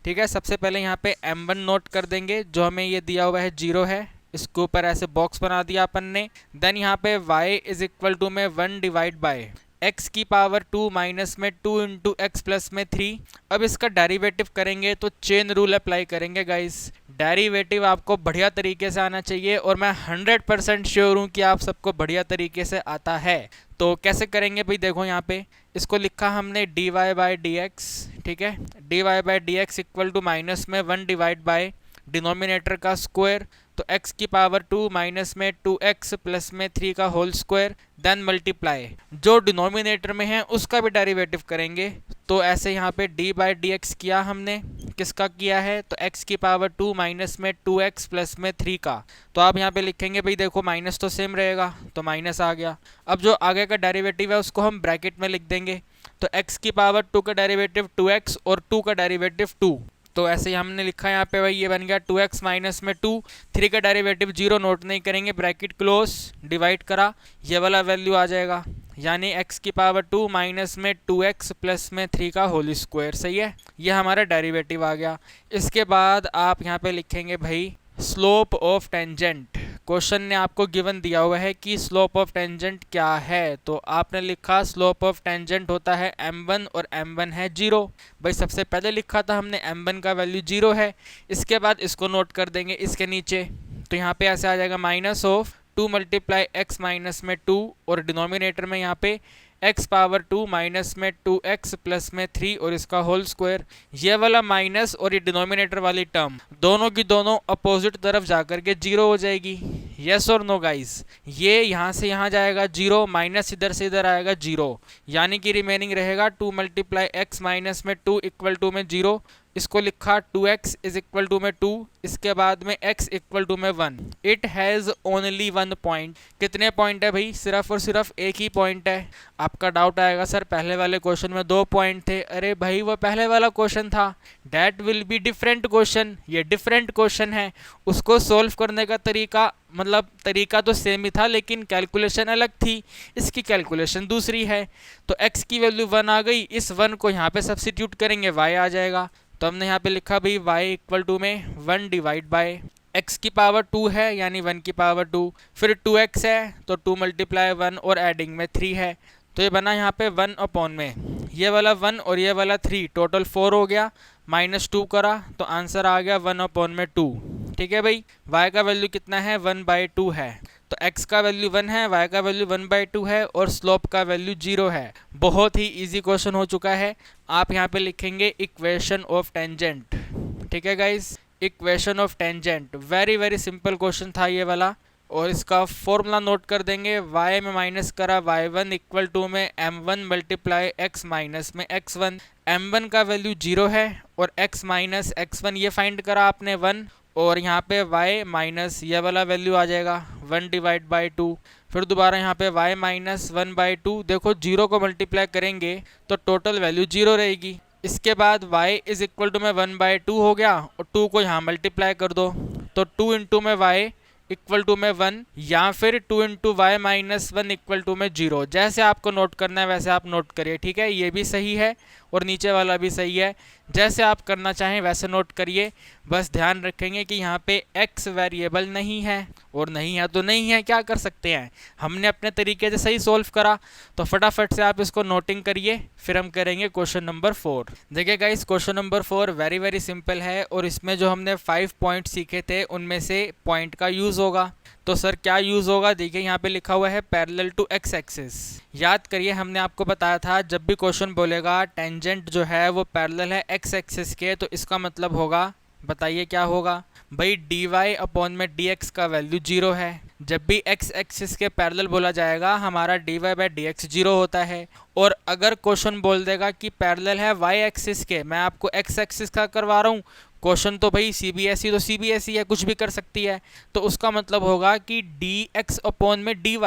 ठीक है। सबसे पहले यहाँ पे m1 नोट कर देंगे, जो हमें ये दिया हुआ है 0 है, इसके ऊपर ऐसे बॉक्स बना दिया अपन ने। देन यहाँ पे y इज इक्वल टू में 1 डिवाइड बाय x की पावर 2 माइनस में 2 इंटू एक्स प्लस में 3। अब इसका डेरिवेटिव करेंगे तो चेन रूल अप्लाई करेंगे गाइस। डेरिवेटिव आपको बढ़िया तरीके से आना चाहिए और मैं 100% श्योर हूँ कि आप सबको बढ़िया तरीके से आता है। तो कैसे करेंगे भाई, देखो यहाँ पे इसको लिखा हमने dy बाई डी एक्स, ठीक है। dy by d x equal to minus में 1 डिवाइड बाय डिनोमिनेटर का स्क्वायर, तो x की पावर 2 माइनस में 2x प्लस में 3 का होल स्क्वायर, देन मल्टीप्लाई जो डिनोमिनेटर में है उसका भी डेरिवेटिव करेंगे। तो ऐसे यहाँ पे d बाई डी एक्स किया हमने, किसका किया है, तो x की पावर 2 माइनस में 2x प्लस में 3 का। तो आप यहाँ पे लिखेंगे भाई, देखो माइनस तो सेम रहेगा, तो माइनस आ गया। अब जो आगे का डेरिवेटिव है उसको हम ब्रैकेट में लिख देंगे। तो x की पावर 2 का डेरिवेटिव 2x और 2 का डेरिवेटिव 2। तो ऐसे ही हमने लिखा यहाँ पे भाई, ये बन गया 2x माइनस में 2, 3 का डेरिवेटिव 0 नोट नहीं करेंगे, ब्रैकेट क्लोज, डिवाइड करा, ये वाला वैल्यू आ जाएगा, यानी x की पावर 2 माइनस में 2x प्लस में 3 का होल स्क्वायर। सही है, ये हमारा डेरिवेटिव आ गया। इसके बाद आप यहाँ पे लिखेंगे भाई स्लोप ऑफ टेंजेंट। क्वेश्चन ने आपको गिवन दिया हुआ है कि स्लोप ऑफ टेंजेंट क्या है, तो आपने लिखा स्लोप ऑफ टेंजेंट होता है m1 और m1 है 0। भाई सबसे पहले लिखा था हमने m1 का वैल्यू 0 है। इसके बाद इसको नोट कर देंगे इसके नीचे, तो यहाँ पे ऐसे आ जाएगा minus of 2 multiply x minus में 2 और डिनोमिनेटर में यहाँ पे x पावर 2 माइनस में 2x प्लस में 3 और इसका होल स्क्वायर। ये वाला माइनस और ये डिनोमिनेटर वाली टर्म दोनों की दोनों अपोजिट तरफ जाकर के 0 हो जाएगी। यस और नो गाइस, ये यहाँ से यहाँ जाएगा 0, माइनस इधर से इधर आएगा 0, यानी कि रिमेनिंग रहेगा 2 मल्टीप्लाई x माइनस में 2 इक्वल टू में 0। इसको लिखा 2x इज इक्वल टू में 2, इसके बाद में x इक्वल टू में 1। It has only 1 point. कितने पॉइंट है भाई, सिर्फ और सिर्फ एक ही पॉइंट है। आपका डाउट आएगा सर पहले वाले क्वेश्चन में 2 पॉइंट थे। अरे भाई वो पहले वाला क्वेश्चन था, that will be different question, ये डिफरेंट क्वेश्चन है। उसको सोल्व करने का तरीका, मतलब तरीका तो सेम ही था लेकिन कैलकुलेशन अलग थी, इसकी कैलकुलेशन दूसरी है। तो x की वैल्यू 1 आ गई, इस 1 को यहाँ पे सब्सिट्यूट करेंगे, y आ जाएगा। तो हमने यहाँ पे लिखा भाई y इक्वल टू में 1 डिवाइड बाय x की पावर 2 है यानी 1 की पावर 2, फिर 2x है तो 2 मल्टीप्लाई 1 और एडिंग में 3 है, तो ये बना यहाँ पे 1 अपॉन में ये वाला 1 और ये वाला 3, टोटल 4 हो गया, माइनस 2 करा तो आंसर आ गया 1 अपॉन में 2। ठीक है भाई, y का वैल्यू कितना है, 1/2 है। तो x का वैल्यू 1 है, y का वैल्यू 1/2 है और स्लोप का वैल्यू 0 है। बहुत ही इजी क्वेश्चन हो चुका है। आप यहाँ पे लिखेंगे इक्वेशन ऑफ टेंजेंट। ठीक है guys, equation of tangent, very simple question था ये वाला। और इसका फॉर्मूला नोट कर देंगे, y में माइनस करा y1 इक्वल टू में m1 मल्टीप्लाई x माइनस में x1। m1 का वैल्यू 0 है और x माइनस x1 ये फाइंड करा आपने 1, और यहाँ पे y माइनस ये वाला वैल्यू आ जाएगा 1 डिवाइड बाई 2। फिर दोबारा यहाँ पे y माइनस 1/2, देखो 0 को मल्टीप्लाई करेंगे तो टोटल वैल्यू 0 रहेगी। इसके बाद y इज इक्वल टू में 1/2 हो गया और 2 को यहाँ मल्टीप्लाई कर दो, तो 2 इंटू में y इक्वल टू में 1 या फिर 2 into y minus 1 equal to में 0। जैसे आपको नोट करना है वैसे आप नोट करिए। ठीक है, ये भी सही है और नीचे वाला भी सही है, जैसे आप करना चाहें वैसे नोट करिए। बस ध्यान रखेंगे कि यहाँ पे x वेरिएबल नहीं है, और नहीं है तो नहीं है, क्या कर सकते हैं, हमने अपने तरीके से सही सोल्व करा। तो फटाफट से आप इसको नोटिंग करिए, फिर हम करेंगे क्वेश्चन नंबर 4। देखिए guys, question number 4 very simple है और इसमें जो हमने 5 पॉइंट सीखे थे उनमें से पॉइंट का यूज़ होगा। तो सर क्या यूज़ होगा, देखिए यहाँ पे लिखा हुआ है पैरेलल टू एक्स एक्सिस। याद करिए हमने आपको बताया था जब भी क्वेश्चन बोलेगा टेंजेंट जो है वो पैरेलल है एक्स एक्सिस के, तो इसका मतलब होगा, बताइए क्या होगा भाई, dy अपॉन में dx का वैल्यू 0 है। जब भी x एक्सिस के पैरेलल बोला जाएगा हमारा dy बाई dx 0 होता है। और अगर क्वेश्चन बोल देगा कि पैरेलल है y एक्सिस के, मैं आपको x एक्सिस का करवा रहा हूँ, क्वेश्चन तो भाई CBSE तो CBSE है, कुछ भी कर सकती है। तो उसका मतलब होगा कि dx अपॉन में dy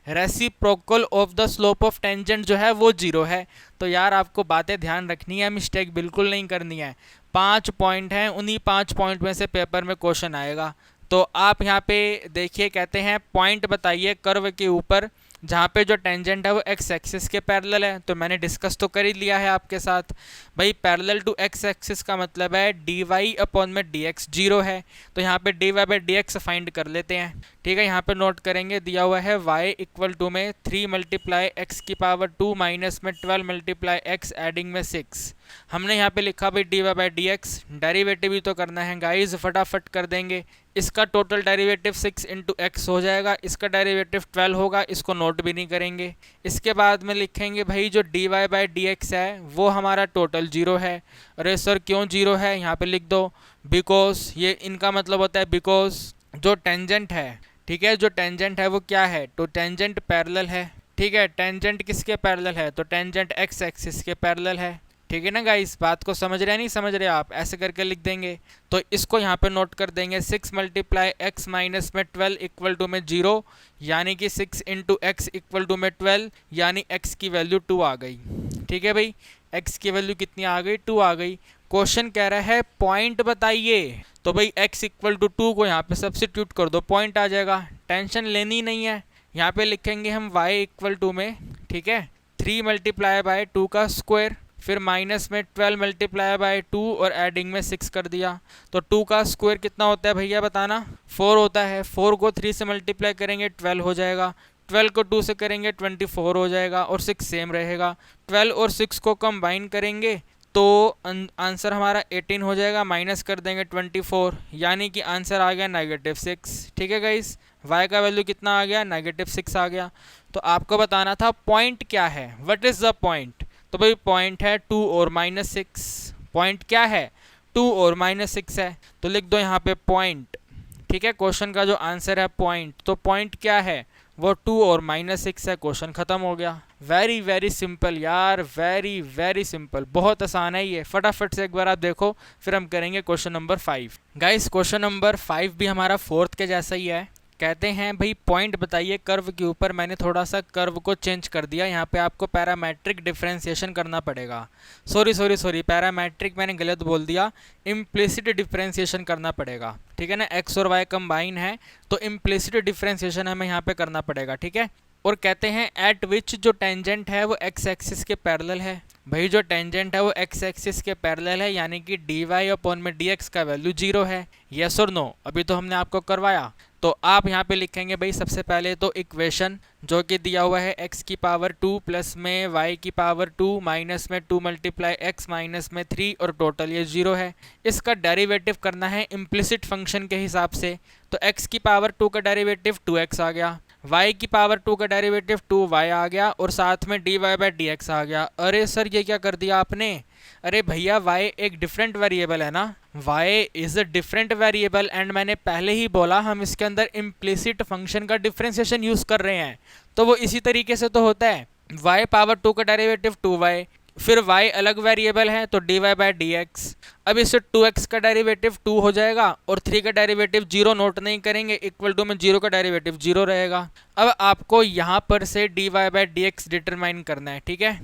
reciprocal of the slope of tangent जो है वो 0 है। तो यार आपको बातें ध्यान रखनी है, मिस्टेक बिल्कुल नहीं करनी है। 5 पॉइंट हैं, उन्हीं 5 पॉइंट में से पेपर में क्वेश्चन आएगा। तो आप यहाँ पे देखिए, कहते हैं पॉइंट बताइए कर्व के ऊपर जहाँ पे जो टेंजेंट है वो एक्स एक्सिस के पैरेलल है। तो मैंने डिस्कस तो कर ही लिया है आपके साथ भाई, पैरेलल टू एक्स एक्सिस का मतलब है डी वाई अपॉन में डी एक्स 0 है। तो यहाँ पे d y by d x find कर लेते हैं। ठीक है, यहाँ पे नोट करेंगे, दिया हुआ है y इक्वल टू में 3 मल्टीप्लाई एक्स की पावर 2 माइनस में 12 मल्टीप्लाई एक्स एडिंग में 6। हमने यहाँ पे लिखा भाई d y by d x, derivative भी तो करना है गाइज, फटाफट कर देंगे। इसका टोटल डेरिवेटिव 6 इंटू एक्स हो जाएगा, इसका डेरिवेटिव 12 होगा, इसको नोट भी नहीं करेंगे। इसके बाद में लिखेंगे भाई जो d y by d x है वो हमारा टोटल 0 है। अरे सर क्यों 0 है, यहाँ पे लिख दो बिकॉज, ये इनका मतलब होता है बिकॉज जो टेंजेंट है, ठीक है, जो टेंजेंट है वो क्या है, तो टेंजेंट पैरेलल है। ठीक है, टेंजेंट किसके पैरेलल है, तो टेंजेंट एक्स एक्सिस के पैरेलल है। ठीक है ना गाइस, बात को समझ रहे हैं नहीं समझ रहे आप, ऐसे करके लिख देंगे। तो इसको यहाँ पे नोट कर देंगे, 6 मल्टीप्लाई एक्स माइनस में 12 इक्वल टू में 0, यानी कि 6 इंटू एक्स इक्वल टू में 12, यानी एक्स की वैल्यू 2 आ गई। ठीक है भाई, एक्स की वैल्यू कितनी आ गई, 2 आ गई। क्वेश्चन कह रहा है पॉइंट बताइए, तो भाई x इक्वल टू 2 को यहाँ पे सब्सिट्यूट कर दो, पॉइंट आ जाएगा, टेंशन लेनी नहीं है। यहाँ पे लिखेंगे हम y इक्वल टू में, ठीक है, 3 मल्टीप्लाई बाय 2 का स्क्वायर, फिर माइनस में 12 मल्टीप्लाई बाय 2 और एडिंग में 6 कर दिया। तो 2 का स्क्वायर कितना होता है भैया बताना, 4 होता है। 4 को 3 से मल्टीप्लाई करेंगे 12 हो जाएगा, 12 को 2 से करेंगे 24 हो जाएगा, और 6 सेम रहेगा। 12 और 6 को कंबाइन करेंगे तो आंसर हमारा 18 हो जाएगा, माइनस कर देंगे 24, यानी कि आंसर आ गया -6। ठीक है गाइस, y का वैल्यू कितना आ गया, -6 आ गया। तो आपको बताना था पॉइंट क्या है, व्हाट इज द पॉइंट। तो भाई पॉइंट है 2 और -6, पॉइंट क्या है 2 और -6 है, तो लिख दो यहाँ पे पॉइंट। ठीक है, क्वेश्चन का जो आंसर है पॉइंट, तो पॉइंट क्या है वो 2 और -6 है, क्वेश्चन खत्म हो गया। वेरी वेरी सिंपल यार, वेरी वेरी सिंपल, बहुत आसान है ये, फटाफट से एक बार आप देखो, फिर हम करेंगे question number 5। Guys question number 5 भी हमारा 4th के जैसा ही है। कहते हैं भाई पॉइंट बताइए कर्व के ऊपर, मैंने थोड़ा सा कर्व को चेंज कर दिया, यहाँ पे आपको पैरामेट्रिक डिफरेंशिएशन करना पड़ेगा। सॉरी पैरामेट्रिक मैंने गलत बोल दिया, इम्प्लिसिट डिफरेंशिएशन करना पड़ेगा। ठीक है ना, एक्स और वाई कंबाइन है, तो इम्प्लिसिट डिफरेंशिएशन हमें यहाँ पे करना पड़ेगा। ठीक है, और कहते हैं एट विच जो टेंजेंट है वो एक्स एक्सिस के पैरेलल है। भाई जो टेंजेंट है वो एक्स एक्सिस के पैरेलल है, यानी कि डी वाई अपॉन में डी एक्स का वैल्यू 0 है। यस और नो, अभी तो हमने आपको करवाया। तो आप यहाँ पे लिखेंगे भाई सबसे पहले तो इक्वेशन जो कि दिया हुआ है x की पावर 2 प्लस में y की पावर 2 माइनस में 2 मल्टीप्लाई x माइनस में 3 और टोटल ये 0 है। इसका डेरिवेटिव करना है इम्प्लिसिट फंक्शन के हिसाब से, तो x की पावर 2 का डेरिवेटिव 2x आ गया, y की पावर 2 का डेरिवेटिव 2y आ गया, और साथ में dy बाई dx आ गया। अरे सर ये क्या कर दिया आपने, अरे भैया y एक डिफरेंट वेरिएबल है ना, y is a different variable, and मैंने पहले ही बोला हम इसके अंदर इम्प्लिसिट फंक्शन का डिफरेंशिएशन यूज कर रहे हैं, तो वो इसी तरीके से तो होता है। y पावर 2 का डेरिवेटिव 2y, फिर y अलग वेरिएबल है तो dy बाई dx। अब इससे 2x का डेरिवेटिव 2 हो जाएगा, और 3 का डेरिवेटिव 0 नोट नहीं करेंगे, इक्वल टू में 0 का डेरिवेटिव 0 रहेगा। अब आपको यहाँ पर से dy बाई dx डिटरमाइन करना है। ठीक है,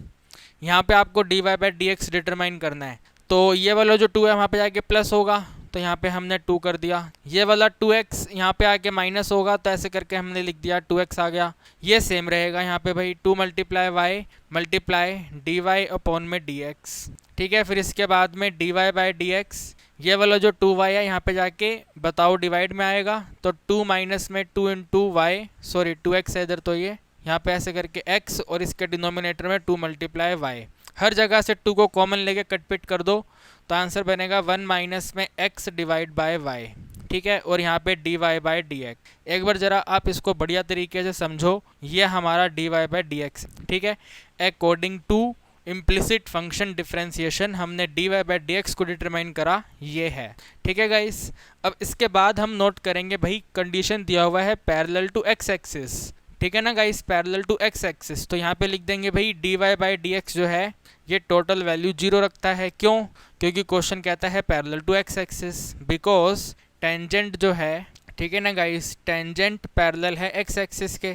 यहाँ पे आपको dy बाई dx डिटरमाइन करना है, तो ये वाला जो 2 है वहाँ पे जाके प्लस होगा, तो यहाँ पे हमने 2 कर दिया। ये वाला 2x यहाँ पे आके माइनस होगा, तो ऐसे करके हमने लिख दिया 2x आ गया। ये सेम रहेगा यहाँ पे भाई 2 multiply y multiply d y upon में dx। ठीक है, फिर इसके बाद में dy बाई dx, ये वाला जो 2y है यहाँ पे जाके बताओ डिवाइड में आएगा, तो 2 माइनस में 2 इंटू वाई, सॉरी 2x है इधर, तो ये यहाँ पे ऐसे करके x, और इसके डिनोमिनेटर में 2 मल्टीप्लाई y। हर जगह से 2 को कॉमन लेके कट पिट कर दो, तो आंसर बनेगा 1 माइनस में x डिवाइड बाय y। ठीक है, और यहाँ पे dy बाई dx। एक बार जरा आप इसको बढ़िया तरीके से समझो, ये हमारा dy बाई dx। ठीक है, according to implicit function differentiation हमने dy बाई dx को डिटरमाइन करा, ये है। ठीक है गाइस, अब इसके बाद हम नोट करेंगे भाई कंडीशन दिया हुआ है पैरेलल टू एक्स एक्सिस। ठीक है ना guys, parallel to x axis. तो यहाँ पे लिख देंगे भाई dy बाई डी एक्स जो है ये टोटल वैल्यू 0 रखता है। क्यों? क्योंकि क्वेश्चन कहता है parallel to x axis, because tangent जो है, ठीक है ना गाइस, टेंजेंट पैरेलल है एक्स एक्सिस के,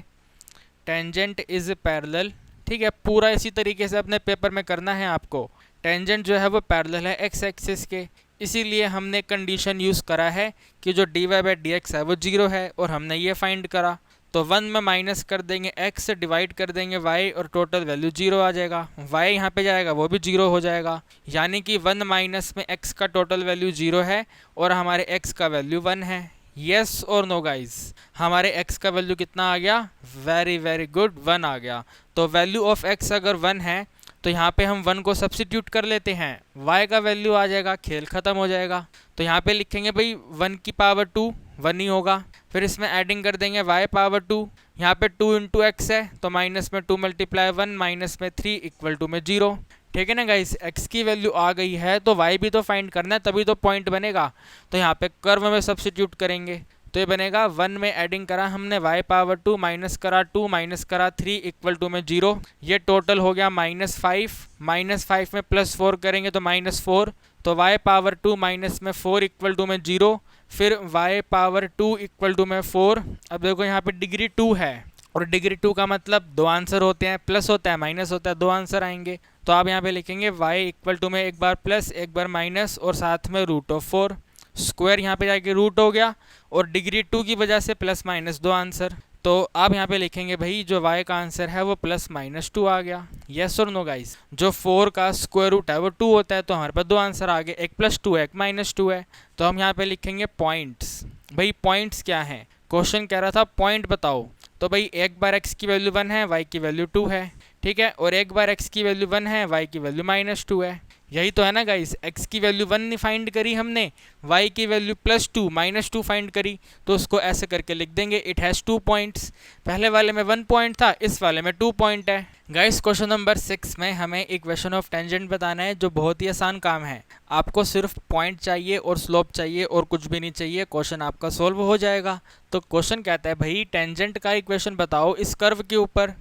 टेंजेंट इज पैरेलल, ठीक है। पूरा इसी तरीके से अपने पेपर में करना है आपको। टेंजेंट जो है वो पैरेलल है एक्स एक्सिस के, इसीलिए हमने कंडीशन यूज़ करा है कि जो dy बाई डी एक्स है वो 0 है, और हमने ये फाइंड करा। तो 1 में माइनस कर देंगे x से डिवाइड कर देंगे y, और टोटल वैल्यू 0 आ जाएगा। y यहाँ पे जाएगा वो भी 0 हो जाएगा, यानी कि 1 माइनस में x का टोटल वैल्यू 0 है और हमारे x का वैल्यू 1 है। येस और नो गाइस, हमारे x का वैल्यू कितना आ गया? वेरी वेरी गुड, 1 आ गया। तो वैल्यू ऑफ x अगर 1 है तो यहाँ पे हम 1 को सब्सिट्यूट कर लेते हैं, y का वैल्यू आ जाएगा, खेल ख़त्म हो जाएगा। तो यहाँ पे लिखेंगे भाई 1 की पावर 2 1 ही होगा, फिर इसमें एडिंग कर देंगे y पावर 2, यहाँ पे 2 इंटू एक्स है तो माइनस में 2 मल्टीप्लाई 1 माइनस में 3 इक्वल टू में 0। ठीक है ना गाइस, x की वैल्यू आ गई है तो y भी तो फाइंड करना है, तभी तो पॉइंट बनेगा। तो यहाँ पे कर्व में सब्सिट्यूट करेंगे तो ये बनेगा 1 में एडिंग करा हमने y पावर 2 माइनस करा 2 माइनस करा 3 इक्वल टू में 0, ये टोटल हो गया -5 में +4 करेंगे तो -4, तो y पावर 2 माइनस में 4 इक्वल टू में 0, फिर y पावर 2 इक्वल टू में 4। अब देखो यहाँ पे डिग्री 2 है और डिग्री 2 का मतलब 2 आंसर होते हैं, प्लस होता है माइनस होता है, 2 आंसर आएंगे। तो आप यहाँ पे लिखेंगे y इक्वल टू में एक बार प्लस एक बार माइनस और साथ में √4, स्क्वायर यहाँ पे जाके रूट हो गया और डिग्री 2 की वजह से प्लस माइनस 2 आंसर। तो आप यहाँ पे लिखेंगे भाई जो y का आंसर है वो +-2 आ गया। येस और नो गाइस, जो 4 का स्क्वायर रूट है वो 2 होता है, तो हमारे पास 2 आंसर आ गए, एक +2 है एक -2 है। तो हम यहाँ पे लिखेंगे पॉइंट्स। भाई पॉइंट्स क्या है? क्वेश्चन कह रहा था पॉइंट बताओ, तो भाई एक बार x की वैल्यू 1 है, y की वैल्यू 2 है, ठीक है, और एक बार x की वैल्यू 1 है, y की वैल्यू -2 है। यही तो है ना गाइस, x की वैल्यू 1 फाइंड करी हमने, y की वैल्यू +2 -2 फाइंड करी, तो उसको ऐसे करके लिख देंगे इट हैज़ 2 पॉइंट्स। पहले वाले में 1 पॉइंट था, इस वाले में 2 पॉइंट है। गाइस क्वेश्चन नंबर 6 में हमें इक्वेशन ऑफ टेंजेंट बताना है, जो बहुत ही आसान काम है। आपको सिर्फ पॉइंट चाहिए और स्लोप चाहिए और कुछ भी नहीं चाहिए, क्वेश्चन आपका सोल्व हो जाएगा। तो क्वेश्चन कहता है भाई टेंजेंट का इक्वेशन बताओ इस कर्व के ऊपर।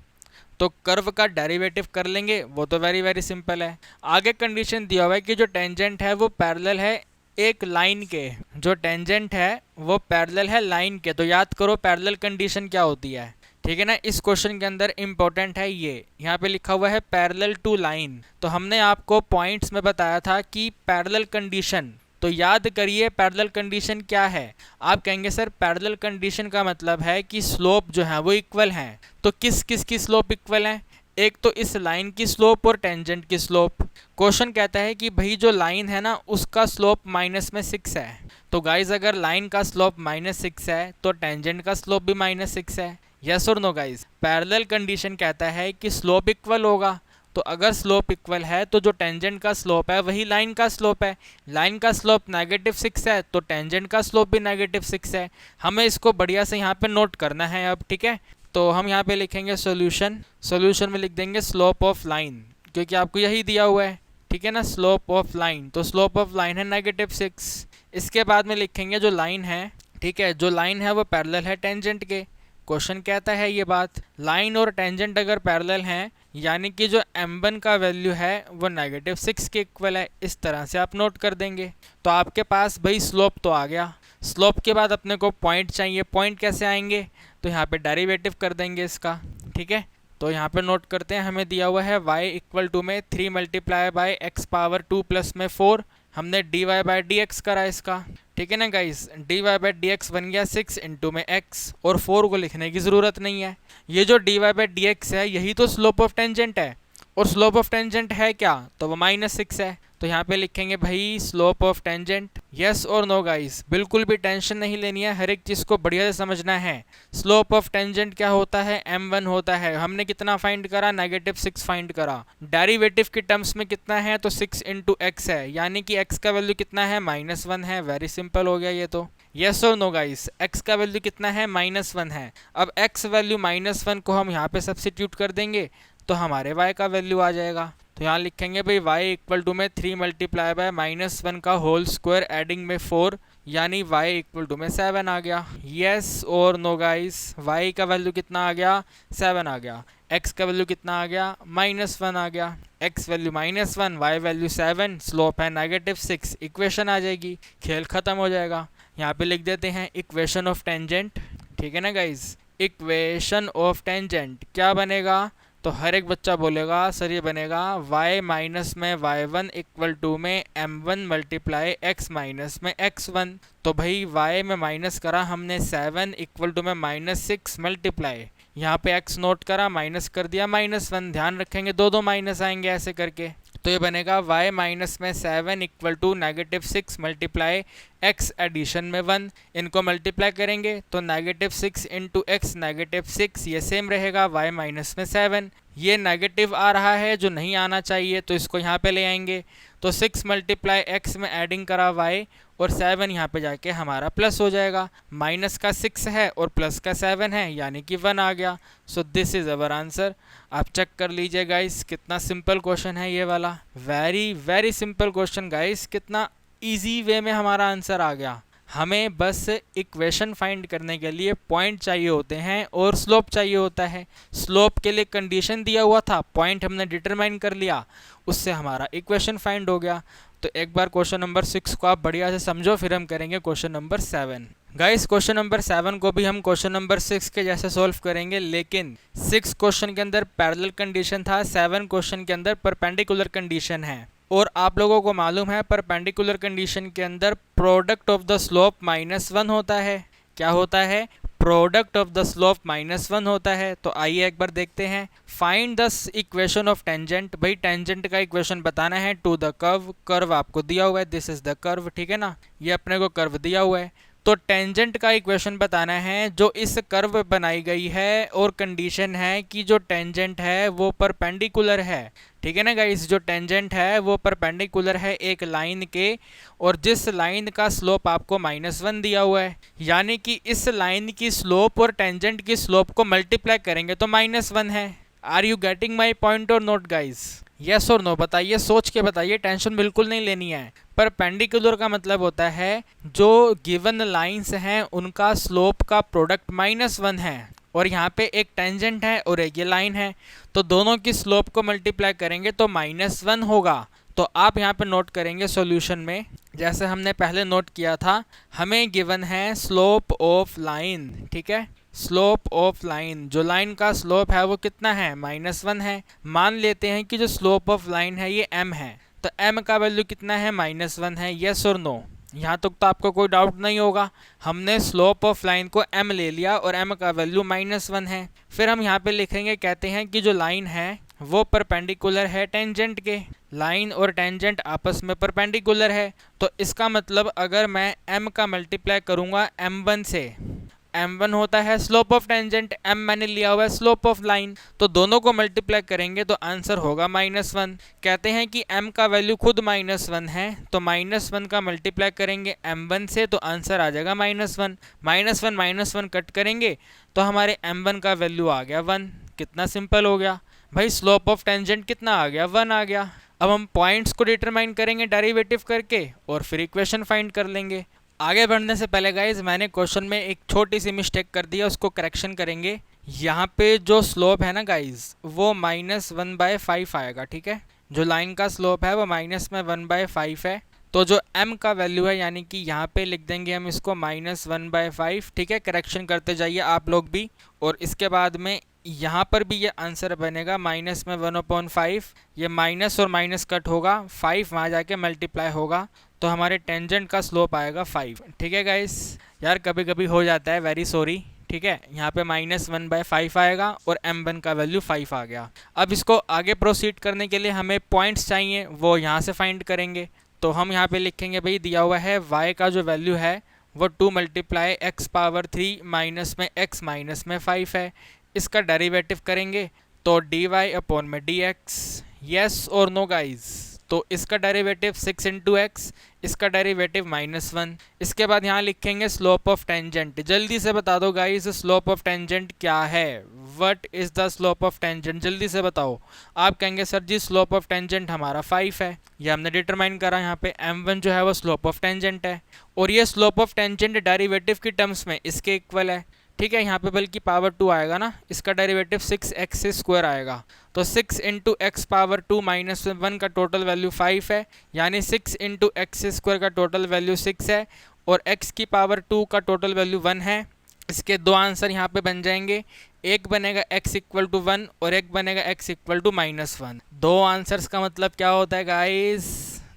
तो कर्व का डेरिवेटिव कर लेंगे, वो तो वेरी सिंपल है। आगे कंडीशन दिया हुआ है कि जो टेंजेंट है वो पैरेलल है एक लाइन के, जो टेंजेंट है वो पैरेलल है लाइन के। तो याद करो पैरेलल कंडीशन क्या होती है, ठीक है ना। इस क्वेश्चन के अंदर इंपॉर्टेंट है ये, यहाँ पे लिखा हुआ है पैरेलल टू लाइन। तो हमने आपको पॉइंट्स में बताया था कि पैरेलल कंडीशन, तो याद करिए पैरेलल कंडीशन क्या है। आप कहेंगे सर पैरेलल कंडीशन का मतलब है कि स्लोप जो है वो इक्वल हैं। तो किस किस की स्लोप इक्वल है? एक तो इस लाइन की स्लोप और टेंजेंट की स्लोप। क्वेश्चन कहता है कि भाई जो लाइन है ना उसका स्लोप -6 है। तो गाइज अगर लाइन का स्लोप -6 है तो टेंजेंट का स्लोप भी -6 है। यस और नो गाइज, पैरेलल कंडीशन कहता है कि स्लोप इक्वल होगा। तो अगर स्लोप इक्वल है तो जो टेंजेंट का स्लोप है वही लाइन का स्लोप है। लाइन का स्लोप -6 है तो टेंजेंट का स्लोप भी -6 है। हमें इसको बढ़िया से यहाँ पे नोट करना है अब, ठीक है। तो हम यहाँ पे लिखेंगे सॉल्यूशन में लिख देंगे स्लोप ऑफ लाइन, क्योंकि आपको यही दिया हुआ है, ठीक है ना, स्लोप ऑफ लाइन। तो स्लोप ऑफ लाइन है -6। इसके बाद में लिखेंगे जो लाइन है, ठीक है, जो लाइन है वो पैरेलल है टेंजेंट के। क्वेश्चन कहता है ये बात, लाइन और टेंजेंट अगर पैरेलल हैं यानी कि जो m1 का वैल्यू है वो -6 के इक्वल है। इस तरह से आप नोट कर देंगे। तो आपके पास भाई स्लोप तो आ गया। स्लोप के बाद अपने को पॉइंट चाहिए। पॉइंट कैसे आएंगे? तो यहाँ पे डेरिवेटिव कर देंगे इसका, ठीक है। तो यहाँ पे नोट करते हैं, हमें दिया हुआ है y इक्वल टू में 3 multiply by x power 2 plus में 4, हमने dy बाई डी एक्स करा इसका, ठीक है ना guys. dy by d x बन गया 6 इंटू में x, और 4 को लिखने की ज़रूरत नहीं है। ये जो dy बाई डी एक्स है यही तो स्लोप ऑफ टेंजेंट है, और स्लोप ऑफ टेंजेंट है क्या? तो वो -6 है। तो यहाँ पे लिखेंगे भाई स्लोप ऑफ टेंजेंट। यस और नो गाइस, बिल्कुल भी टेंशन नहीं लेनी है, हर एक चीज़ को बढ़िया से समझना है। स्लोप ऑफ टेंजेंट क्या होता है? m1 होता है। हमने कितना फाइंड करा? -6 फाइंड करा। डेरिवेटिव के टर्म्स में कितना है? तो 6 इंटू एक्स है, यानी कि x का वैल्यू कितना है? -1 है। वेरी सिंपल हो गया ये तो। यस और नो गाइस, x का वैल्यू कितना है? -1 है। अब x वैल्यू -1 को हम यहाँ पे सब्सिट्यूट कर देंगे तो हमारे y का वैल्यू आ जाएगा। तो यहाँ लिखेंगे भाई y इक्वल टू में 3 मल्टीप्लाई बाय -1 का होल स्क्वायर एडिंग में 4, यानी y इक्वल टू में 7 आ गया। यस और नो गाइस, y का वैल्यू कितना आ गया, 7 आ गया। x का वैल्यू कितना आ गया, -1 आ गया। x value -1, y value 7, slope है -6, इक्वेशन आ जाएगी, खेल खत्म हो जाएगा। यहाँ पे लिख देते हैं इक्वेशन ऑफ टेंजेंट, ठीक है ना गाइज। इक्वेशन ऑफ टेंजेंट क्या बनेगा, तो हर एक बच्चा बोलेगा सर ये बनेगा y माइनस में y1 इक्वल टू में m1 मल्टीप्लाई x माइनस में x1। तो भाई y में माइनस करा हमने 7 इक्वल टू में -6 मल्टीप्लाई, यहाँ पे x नोट करा, माइनस कर दिया -1, ध्यान रखेंगे दो दो माइनस आएंगे ऐसे करके। तो ये बनेगा y माइनस में 7 equal to -6 multiply x addition में 1। इनको मल्टीप्लाई करेंगे तो -6 इंटू x -6, ये सेम रहेगा y माइनस में 7। ये नेगेटिव आ रहा है जो नहीं आना चाहिए, तो इसको यहाँ पे ले आएंगे। तो 6 मल्टीप्लाई x में एडिंग करा y और 7 यहाँ पे जाके हमारा प्लस हो जाएगा। माइनस का 6 है और प्लस का 7 है, यानी कि 1 आ गया। सो दिस इज अवर आंसर। आप चेक कर लीजिए गाइस, कितना सिंपल क्वेश्चन है ये वाला, very very simple question guys, कितना इजी वे में हमारा आंसर आ गया। हमें बस इक्वेशन फाइंड करने के लिए पॉइंट चाहिए होते हैं और स्लोप चाहिए होता है। स्लोप के लिए कंडीशन दिया हुआ था, पॉइंट हमने डिटरमाइन कर लिया, उससे हमारा इक्वेशन फाइंड हो गया। तो एक बार क्वेश्चन नंबर 6 को आप बढ़िया से समझो, फिर हम करेंगे question number 7। Guys question number 7 को भी हम क्वेश्चन नंबर 6 के जैसे सॉल्व करेंगे, लेकिन 6 क्वेश्चन के अंदर पैरेलल कंडीशन था, 7 क्वेश्चन के अंदर परपेंडिकुलर कंडीशन है। और आप लोगों को मालूम है परपेंडिकुलर कंडीशन के अंदर प्रोडक्ट ऑफ द स्लोप -1 होता है। क्या होता है, प्रोडक्ट ऑफ द स्लोप -1 होता है। तो आइए एक बार देखते हैं। Find the equation of tangent, भाई टेंजेंट का इक्वेशन बताना है टू द कर्व। कर्व आपको दिया हुआ है, दिस इज द कर्व, ठीक है ना, ये अपने को कर्व दिया हुआ है। तो टेंजेंट का इक्वेशन बताना है जो इस कर्व पे बनाई गई है, और कंडीशन है कि जो टेंजेंट है वो परपेंडिकुलर है, ठीक है ना गाइस। जो टेंजेंट है वो परपेंडिकुलर है एक लाइन के, और जिस लाइन का स्लोप आपको -1 दिया हुआ है, यानी कि इस लाइन की स्लोप और टेंजेंट की स्लोप को मल्टीप्लाई करेंगे तो -1 है। Are you getting my point और नोट गाइस, यस और नो बताइए, सोच के बताइए, टेंशन बिल्कुल नहीं लेनी है। परपेंडिकुलर का मतलब होता है जो गिवन लाइंस हैं उनका स्लोप का प्रोडक्ट -1 है, और यहाँ पे एक टेंजेंट है और एक ये लाइन है, तो दोनों की स्लोप को मल्टीप्लाई करेंगे तो -1 होगा। तो आप यहाँ पे नोट करेंगे सॉल्यूशन में, जैसे हमने पहले नोट किया था, हमें गिवन है स्लोप ऑफ लाइन, ठीक है, स्लोप ऑफ लाइन, जो लाइन का स्लोप है वो कितना है, -1 है। मान लेते हैं कि जो स्लोप ऑफ लाइन है ये m है, तो m का वैल्यू कितना है, -1 है। यस और नो, यहाँ तक तो आपको कोई डाउट नहीं होगा। हमने स्लोप ऑफ लाइन को m ले लिया और m का वैल्यू -1 है। फिर हम यहाँ पे लिखेंगे, कहते हैं कि जो लाइन है वो परपेंडिकुलर है टेंजेंट के, लाइन और टेंजेंट आपस में परपेंडिकुलर है। तो इसका मतलब अगर मैं m का मल्टीप्लाई करूँगा m1 से, m1 होता है स्लोप ऑफ टेंजेंट, m मैंने लिया हुआ है स्लोप ऑफ लाइन, तो दोनों को मल्टीप्लाई करेंगे तो आंसर होगा -1। कहते हैं कि m का वैल्यू खुद -1 है, तो -1 का मल्टीप्लाई करेंगे m1 से तो आंसर आ जाएगा -1। -1 कट करेंगे तो हमारे m1 का वैल्यू आ गया 1। कितना सिंपल हो गया भाई, स्लोप ऑफ टेंजेंट कितना आ गया, 1 आ गया। अब हम पॉइंट्स को डिटरमाइन करेंगे डेरिवेटिव करके, और फिर इक्वेशन फाइंड कर लेंगे। आगे बढ़ने से पहले गाइज मैंने क्वेश्चन में एक छोटी सी मिस्टेक कर दी है, उसको करेक्शन करेंगे। यहाँ पे जो स्लोप है ना गाइज वो -1/5 आएगा, ठीक है, जो लाइन का स्लोप है वो -1/5 है। तो जो m का वैल्यू है, यानी कि यहाँ पे लिख देंगे हम इसको -1/5, ठीक है, करेक्शन करते जाइए आप लोग भी। और इसके बाद में यहाँ पर भी ये आंसर बनेगा -1/5, ये माइनस और माइनस कट होगा, 5 वहाँ जाके मल्टीप्लाई होगा, तो हमारे टेंजेंट का स्लोप आएगा 5, ठीक है गाइस। यार कभी कभी हो जाता है, वेरी सॉरी, ठीक है। यहाँ पे -1/5 आएगा और m1 का वैल्यू 5 आ गया। अब इसको आगे प्रोसीड करने के लिए हमें पॉइंट्स चाहिए, वो यहाँ से फाइंड करेंगे। तो हम यहाँ पे लिखेंगे, भाई दिया हुआ है y का जो वैल्यू है वो 2 × x⁻³ माइनस में x माइनस में 5 है। इसका डेरिवेटिव करेंगे तो dy/dx, यस और नो गाइज, तो इसका डेरिवेटिव 6 इंटू एक्स, इसका डेरिवेटिव -1। इसके बाद यहाँ लिखेंगे स्लोप ऑफ टेंजेंट। जल्दी से बता दो गाइस स्लोप ऑफ टेंजेंट क्या है, what is the slope of tangent, जल्दी से बताओ। आप कहेंगे sir ji slope of tangent हमारा 5 है, ये हमने डिटरमाइन करा, यहाँ पे m1 जो है वो स्लोप ऑफ टेंजेंट है, और ये स्लोप ऑफ टेंजेंट डेरिवेटिव की टर्म्स में इसके इक्वल है। ठीक है, यहाँ पे बल्कि पावर 2 आएगा ना, इसका डेरिवेटिव 6x² आएगा। तो 6 इंटू एक्स पावर 2 -1 का टोटल वैल्यू 5 है, यानी 6 इंटू x² का टोटल वैल्यू 6 है, और x की पावर 2 का टोटल वैल्यू 1 है। इसके दो आंसर यहाँ पे बन जाएंगे, एक बनेगा x इक्वल टू 1 और एक बनेगा x इक्वल टू -1। दो आंसर्स का मतलब क्या होता है गाइस,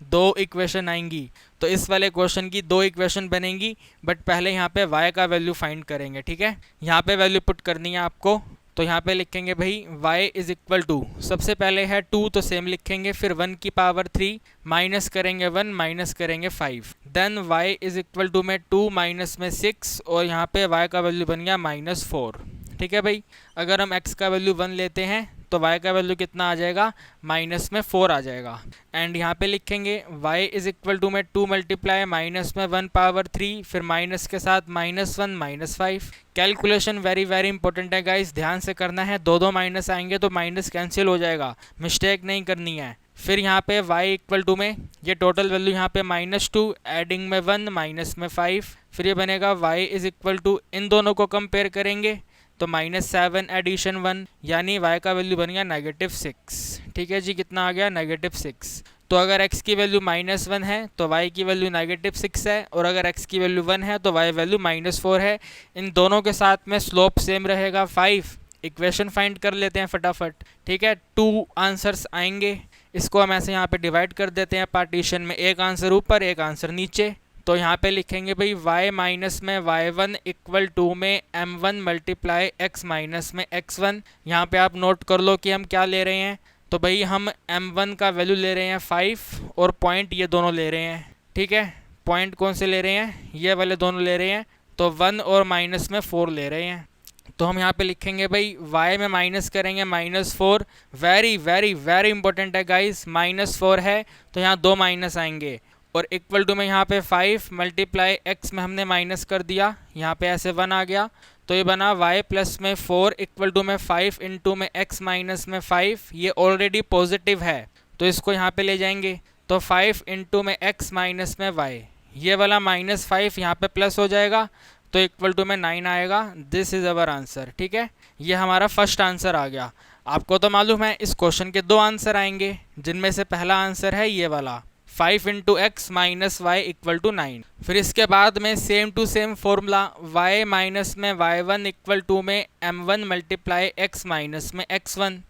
दो इक्वेशन आएंगी। तो इस वाले क्वेश्चन की दो इक्वेशन बनेंगी, बट पहले यहाँ पे y का वैल्यू फाइंड करेंगे। ठीक है, यहाँ पे वैल्यू पुट करनी है आपको, तो यहाँ पे लिखेंगे भाई y इज इक्वल टू, सबसे पहले है 2 तो सेम लिखेंगे, फिर 1 की पावर 3 माइनस करेंगे 1 माइनस करेंगे 5, then y is equal to में 2 माइनस में 6, और यहाँ पे y का वैल्यू बन गया -4। ठीक है भाई, अगर हम x का वैल्यू 1 लेते हैं तो y का वैल्यू कितना आ जाएगा, -4 आ जाएगा। एंड यहाँ पे लिखेंगे y इज इक्वल टू में 2 मल्टीप्लाई -1 पावर 3, फिर माइनस के साथ -1 -5। कैलकुलेशन वेरी वेरी इंपॉर्टेंट है गाइस, ध्यान से करना है, दो माइनस आएंगे तो माइनस कैंसिल हो जाएगा, मिस्टेक नहीं करनी है। फिर यहाँ पे y इक्वल टू में ये टोटल वैल्यू यहाँ पे -2, एडिंग में 1 माइनस में 5, फिर ये बनेगा y इज इक्वल टू, इन दोनों को कंपेयर करेंगे तो -7 एडिशन 1, यानी y का वैल्यू बन गया -6। ठीक है जी, कितना आ गया, -6। तो अगर x की वैल्यू -1 है तो y की वैल्यू -6 है, और अगर x की वैल्यू 1 है तो y वैल्यू -4 है। इन दोनों के साथ में स्लोप सेम रहेगा 5। इक्वेशन फाइंड कर लेते हैं फटाफट। ठीक है, 2 आंसर्स आएंगे, इसको हम ऐसे यहाँ पे डिवाइड कर देते हैं पार्टीशन में, एक आंसर ऊपर एक आंसर नीचे। तो यहाँ पे लिखेंगे भाई y माइनस में y1 इक्वल टू में m1 मल्टीप्लाई x माइनस में x1। यहाँ पे आप नोट कर लो कि हम क्या ले रहे हैं, तो भाई हम m1 का वैल्यू ले रहे हैं 5, और पॉइंट ये दोनों ले रहे हैं। ठीक है, पॉइंट कौन से ले रहे हैं, ये वाले दोनों ले रहे हैं, तो 1 और माइनस में 4 ले रहे हैं। तो हम यहाँ पे लिखेंगे भाई y में माइनस करेंगे -4, वेरी वेरी वेरी इंपॉर्टेंट है गाइस, -4 है तो यहाँ 2 माइनस आएंगे, और इक्वल टू में यहाँ पे 5 मल्टीप्लाई x में हमने माइनस कर दिया, यहाँ पे ऐसे 1 आ गया, तो ये बना y प्लस में 4 इक्वल टू में 5 इंटू में x माइनस में 5, ये ऑलरेडी पॉजिटिव है तो इसको यहाँ पे ले जाएंगे, तो 5 इंटू में x माइनस में y, ये वाला -5 यहाँ पे प्लस हो जाएगा, तो इक्वल टू में 9 आएगा। This is our answer. ठीक है, ये हमारा फर्स्ट आंसर आ गया। आपको तो मालूम है इस क्वेश्चन के दो आंसर आएंगे, जिनमें से पहला आंसर है ये वाला 5 into x minus y equal to 9। फिर इसके बाद में same to same formula y minus में y1 इक्वल टू में m1 मल्टीप्लाई x माइनस में x1।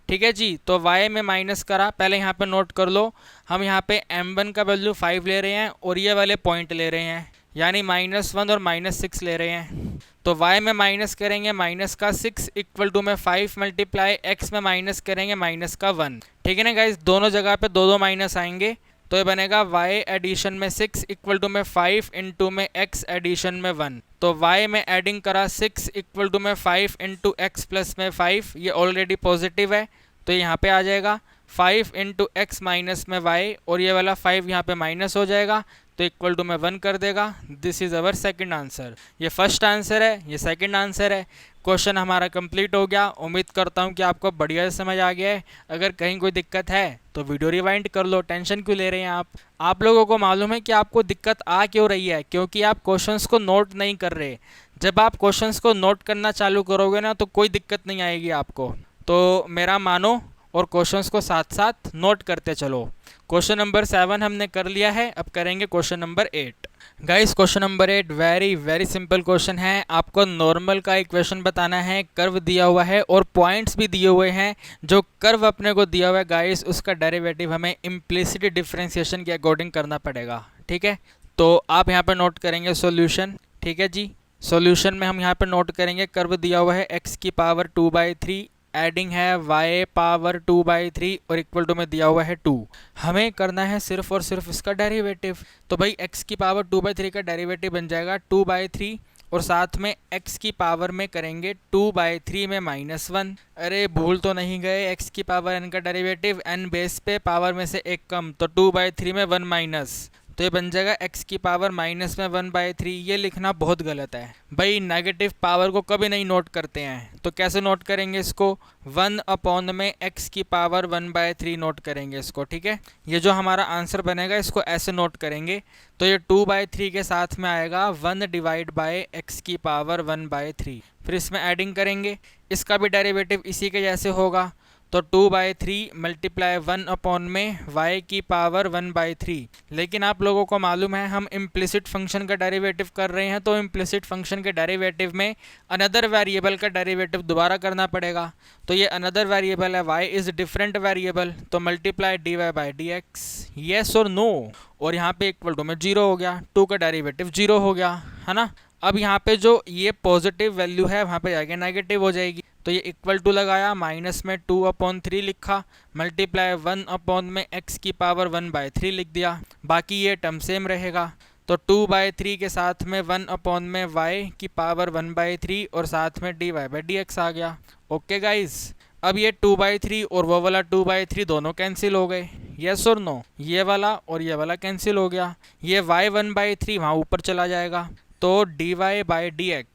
ठीक है जी, तो y में माइनस करा, पहले यहाँ पे नोट कर लो, हम यहाँ पे m1 का वैल्यू 5 ले रहे हैं और ये वाले पॉइंट ले रहे हैं, यानी -1 और -6 ले रहे हैं। तो y में माइनस करेंगे माइनस का 6 इक्वल टू में 5 मल्टीप्लाई x में माइनस करेंगे माइनस का 1। ठीक है ना गाइस, दोनों जगह पे दो माइनस आएंगे, तो ये बनेगा y एडिशन में 6 इक्वल टू में 5 इंटू में x एडिशन में 1। तो y में एडिंग करा 6 इक्वल टू में 5 इंटू एक्स प्लस में 5, ये ऑलरेडी पॉजिटिव है तो यहाँ पे आ जाएगा 5 इंटू एक्स माइनस में y, और ये वाला 5 यहाँ पे माइनस हो जाएगा तो इक्वल टू में 1 कर देगा। This is our second answer. ये फर्स्ट आंसर है, ये सेकंड आंसर है। क्वेश्चन हमारा कंप्लीट हो गया। उम्मीद करता हूँ कि आपको बढ़िया से समझ आ गया है। अगर कहीं कोई दिक्कत है तो वीडियो रिवाइंड कर लो, टेंशन क्यों ले रहे हैं आप लोगों को मालूम है कि आपको दिक्कत आ क्यों रही है, क्योंकि आप क्वेश्चंस को नोट नहीं कर रहे। जब आप क्वेश्चंस को नोट करना चालू करोगे ना तो कोई दिक्कत नहीं आएगी आपको। तो मेरा मानो और क्वेश्चंस को साथ साथ नोट करते चलो। क्वेश्चन नंबर 7 हमने कर लिया है, अब करेंगे question number 8। Guys question number 8 very very simple question है। आपको नॉर्मल का इक्वेशन बताना है, कर्व दिया हुआ है और पॉइंट्स भी दिए हुए हैं। जो कर्व अपने को दिया हुआ है गाइस, उसका डेरिवेटिव हमें इम्प्लिसिट डिफरेंशिएशन के अकॉर्डिंग करना पड़ेगा। ठीक है, तो आप यहाँ पर नोट करेंगे सॉल्यूशन। ठीक है जी, सॉल्यूशन में हम यहाँ पर नोट करेंगे कर्व दिया हुआ है x की पावर 2/3, एडिंग है y पावर 2/3 और इक्वल टू में दिया हुआ है 2। हमें करना है सिर्फ और सिर्फ इसका डेरिवेटिव। तो भाई x की पावर 2/3 का डेरिवेटिव बन जाएगा 2/3, और साथ में x की पावर में करेंगे 2/3 में -1। अरे भूल तो नहीं गए, x की पावर n का डेरिवेटिव n बेस पे पावर में से एक कम, तो 2/3 में 1 माइनस, तो ये बन जाएगा x की पावर माइनस में 1/3। ये लिखना बहुत गलत है भाई, नेगेटिव पावर को कभी नहीं नोट करते हैं। तो कैसे नोट करेंगे इसको, 1 में x की पावर 1/3 नोट करेंगे इसको, ठीक है। ये जो हमारा आंसर बनेगा इसको ऐसे नोट करेंगे, तो ये 2/3 के साथ में आएगा 1/x की पावर 1/3। फिर इसमें एडिंग करेंगे, इसका भी डेरिवेटिव इसी के जैसे होगा, तो 2/3 मल्टीप्लाई 1 में y की पावर 1/3। लेकिन आप लोगों को मालूम है हम इम्प्लिसिट फंक्शन का डेरिवेटिव कर रहे हैं, तो इम्प्लिसिट फंक्शन के डेरिवेटिव में अनदर वेरिएबल का डेरिवेटिव दोबारा करना पड़ेगा। तो ये अनदर वेरिएबल है y इज़ डिफरेंट वेरिएबल, तो मल्टीप्लाई dy/dx, येस और नो, और यहाँ पे इक्वल टू में 0 हो गया, 2 का डेरिवेटिव 0 हो गया, है ना। अब यहाँ पे जो ये पॉजिटिव वैल्यू है वहाँ पे जाके नेगेटिव हो जाएगी, तो ये इक्वल टू लगाया, माइनस में 2/3 लिखा, मल्टीप्लाई 1 में x की पावर 1/3 लिख दिया, बाकी ये टर्म सेम रहेगा। तो 2/3 के साथ में 1 में y की पावर 1/3 और साथ में dy/dx आ गया। ओके गाइज, अब ये 2/3 और वो वाला 2/3 दोनों कैंसिल हो गए, यस और नो, ये वाला और ये वाला कैंसिल हो गया, ये y 1/3 वहाँ ऊपर चला जाएगा, तो dy/dx,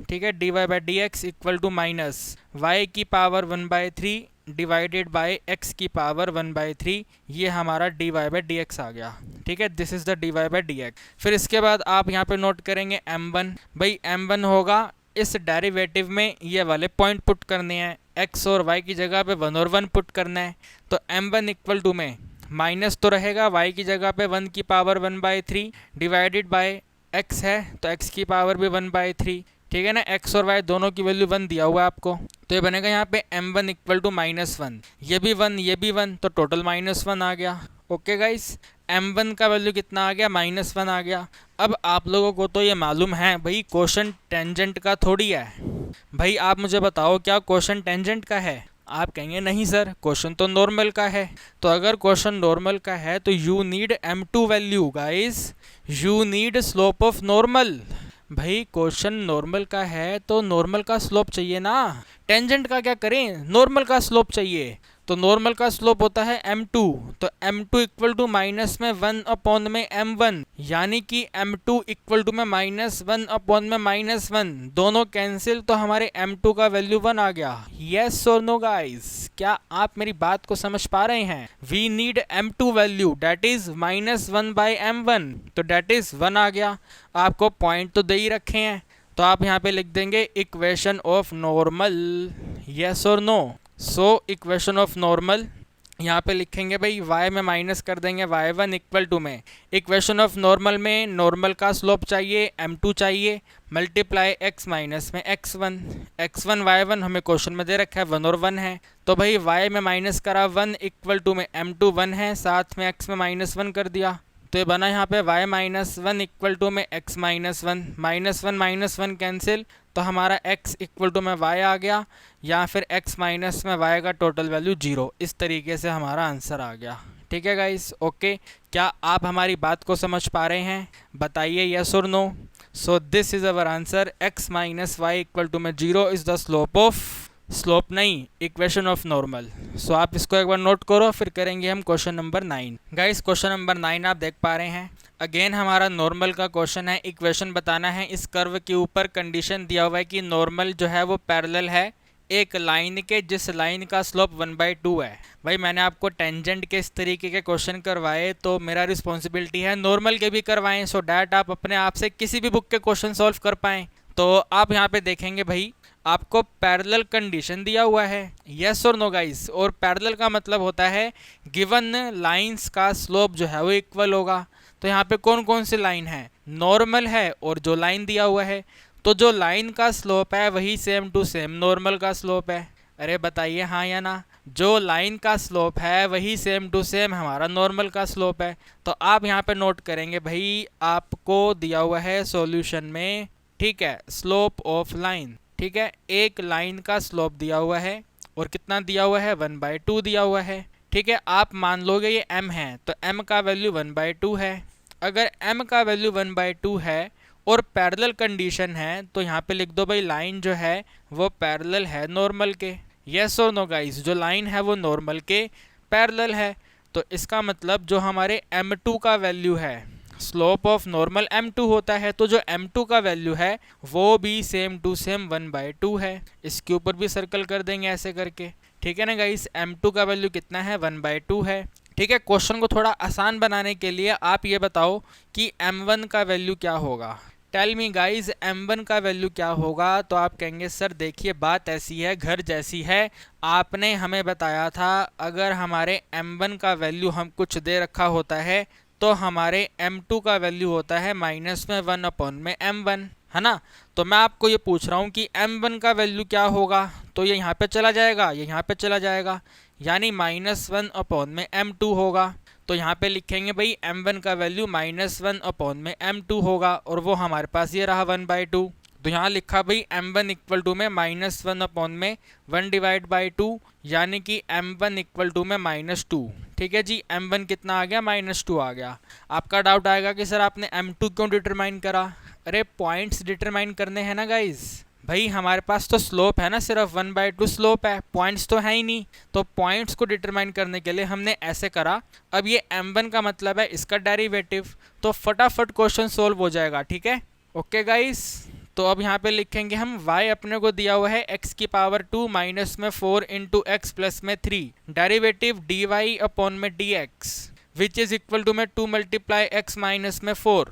ठीक है, dy/dx equal to minus y की पावर 1/3 डिवाइडेड बाय x की पावर 1/3, ये हमारा dy/dx आ गया, ठीक है। This is the dy/dx। फिर इसके बाद आप यहाँ पे नोट करेंगे m1, भाई m1 होगा इस डेरिवेटिव में ये वाले पॉइंट पुट करने हैं, x और y की जगह पे 1 और 1 पुट करना है, तो m1 इक्वल टू में माइनस तो रहेगा, y की जगह पे 1 की पावर 1/3 डिवाइडेड बाय x है, तो x की पावर भी 1/3, ठीक है ना। x और y दोनों की वैल्यू 1 दिया हुआ है आपको, तो ये बनेगा यहाँ पे m1 इक्वल टू -1, ये भी 1 ये भी 1, तो टोटल -1 आ गया। ओके गाइस, m1 का वैल्यू कितना आ गया, -1 आ गया। अब आप लोगों को तो ये मालूम है भाई क्वेश्चन टेंजेंट का थोड़ी है, भाई आप मुझे बताओ क्या क्वेश्चन टेंजेंट का है। आप कहेंगे नहीं सर क्वेश्चन तो नॉर्मल का है, तो अगर क्वेश्चन नॉर्मल का है तो you need m2 value guys, you need slope of normal. भाई क्वेश्चन नॉर्मल का है तो नॉर्मल का स्लोप चाहिए ना, टेंजेंट का क्या करें, नॉर्मल का स्लोप चाहिए, तो नॉर्मल का स्लोप होता है m2, तो m2 इक्वल टू माइनस में 1 में m1, यानी कि m2 इक्वल टू में -1 में -1, दोनों कैंसिल, तो हमारे m2 का वैल्यू 1 आ गया। यस और नो गाइस, क्या आप मेरी बात को समझ पा रहे हैं। We need m2 value that is -1/m1, तो डेट इज 1 आ गया। आपको पॉइंट तो दे ही रखे हैं, तो आप यहाँ पे लिख देंगे इक्वेशन ऑफ नॉर्मल, यस और no. So equation of normal यहाँ पे लिखेंगे भाई, y में माइनस कर देंगे y1 इक्वल टू में, इक्वेशन ऑफ नॉर्मल में नॉर्मल का स्लोप चाहिए m2 चाहिए, मल्टीप्लाई x माइनस में x1 y1 हमें क्वेश्चन में दे रखा है 1 और 1 है, तो भाई y में माइनस करा 1 इक्वल टू में m2 1 है, साथ में x में -1 कर दिया, तो ये बना यहाँ पे y -1 इक्वल टू में x -1 -1 कैंसिल, तो हमारा x इक्वल टू में y आ गया, या फिर x माइनस में y का टोटल वैल्यू 0। इस तरीके से हमारा आंसर आ गया, ठीक है गाइस। ओके, क्या आप हमारी बात को समझ पा रहे हैं, बताइए यस और no. So this is our answer, x minus y equal to में 0 इज द स्लोप नहीं, इक्वेशन ऑफ नॉर्मल। सो आप इसको एक बार नोट करो, फिर करेंगे हम question number 9। Guys question number 9 आप देख पा रहे हैं, अगेन हमारा नॉर्मल का क्वेश्चन है, इक्वेशन बताना है। इस कर्व के ऊपर कंडीशन दिया हुआ है कि नॉर्मल जो है वो पैरेलल है एक लाइन के, जिस लाइन का स्लोप 1/2 है। भाई मैंने आपको टेंजेंट के इस तरीके के क्वेश्चन करवाए, तो मेरा रिस्पॉन्सिबिलिटी है नॉर्मल के भी करवाएं, सो डैट आप अपने आप से किसी भी बुक के क्वेश्चन सॉल्व कर पाएँ। तो आप यहाँ पे देखेंगे भाई आपको पैरेलल कंडीशन दिया हुआ है, यस और नो गाइस, और पैरेलल का मतलब होता है गिवन लाइंस का स्लोप जो है वो इक्वल होगा। तो यहाँ पे कौन कौन सी लाइन है, नॉर्मल है और जो लाइन दिया हुआ है, तो जो लाइन का स्लोप है वही सेम टू सेम नॉर्मल का स्लोप है। अरे बताइए हाँ या ना, जो लाइन का स्लोप है वही सेम टू सेम हमारा नॉर्मल का स्लोप है। तो आप यहाँ पे नोट करेंगे भाई आपको दिया हुआ है सॉल्यूशन में, ठीक है, स्लोप ऑफ लाइन, ठीक है, एक लाइन का स्लोप दिया हुआ है और कितना दिया हुआ है 1/2 दिया हुआ है, ठीक है। आप मान लोगे ये m है, तो m का वैल्यू 1/2 है। अगर m का वैल्यू 1/2 है और पैरेलल कंडीशन है तो यहाँ पे लिख दो भाई लाइन जो है वो पैरेलल है नॉर्मल के। यस और नो गाइस, जो लाइन है वो नॉर्मल के पैरेलल है। तो इसका मतलब जो हमारे m2 का वैल्यू है, स्लोप ऑफ नॉर्मल m2 होता है, तो जो m2 का वैल्यू है वो भी सेम टू सेम 1/2 है। इसके ऊपर भी सर्कल कर देंगे ऐसे करके, ठीक है ना गाइस। m2 का वैल्यू कितना है, 1/2 है। ठीक है, क्वेश्चन को थोड़ा आसान बनाने के लिए आप ये बताओ कि m1 का वैल्यू क्या होगा। टेल मी गाइस, m1 का वैल्यू क्या होगा। तो आप कहेंगे सर देखिए बात ऐसी है, घर जैसी है। आपने हमें बताया था अगर हमारे m1 का वैल्यू हम कुछ दे रखा होता है तो हमारे m2 का वैल्यू होता है माइनस में 1/m1, है ना। तो मैं आपको ये पूछ रहा हूँ कि m1 का वैल्यू क्या होगा। तो ये यहाँ पे चला जाएगा, ये यहाँ पे चला जाएगा, यानी -1/m2 होगा। तो यहाँ पे लिखेंगे भाई m1 का वैल्यू -1/m2 होगा, और वो हमारे पास ये रहा 1/2। तो यहाँ लिखा भाई m1 इक्वल टू में -1/1/2, यानी कि m1 इक्वल टू में -2। ठीक है जी, m1 कितना आ गया, -2 आ गया। आपका डाउट आएगा कि सर आपने m2 क्यों डिटरमाइन करा। अरे पॉइंट्स डिटरमाइन करने हैं ना गाइज। भाई हमारे पास तो स्लोप है ना, सिर्फ 1/2 स्लोप है, पॉइंट्स तो है ही नहीं। तो पॉइंट्स को डिटरमाइन करने के लिए हमने ऐसे करा। अब ये m1 का मतलब है इसका डेरिवेटिव, तो फटाफट क्वेश्चन सोल्व हो जाएगा। ठीक है, ओके गाइस। तो अब यहाँ पे लिखेंगे हम y अपने को दिया हुआ है x की पावर 2 माइनस में 4 इंटू एक्स प्लस में 3, डेरिवेटिव dy अपॉन में dx which is equal to में 2 मल्टीप्लाई x माइनस में 4।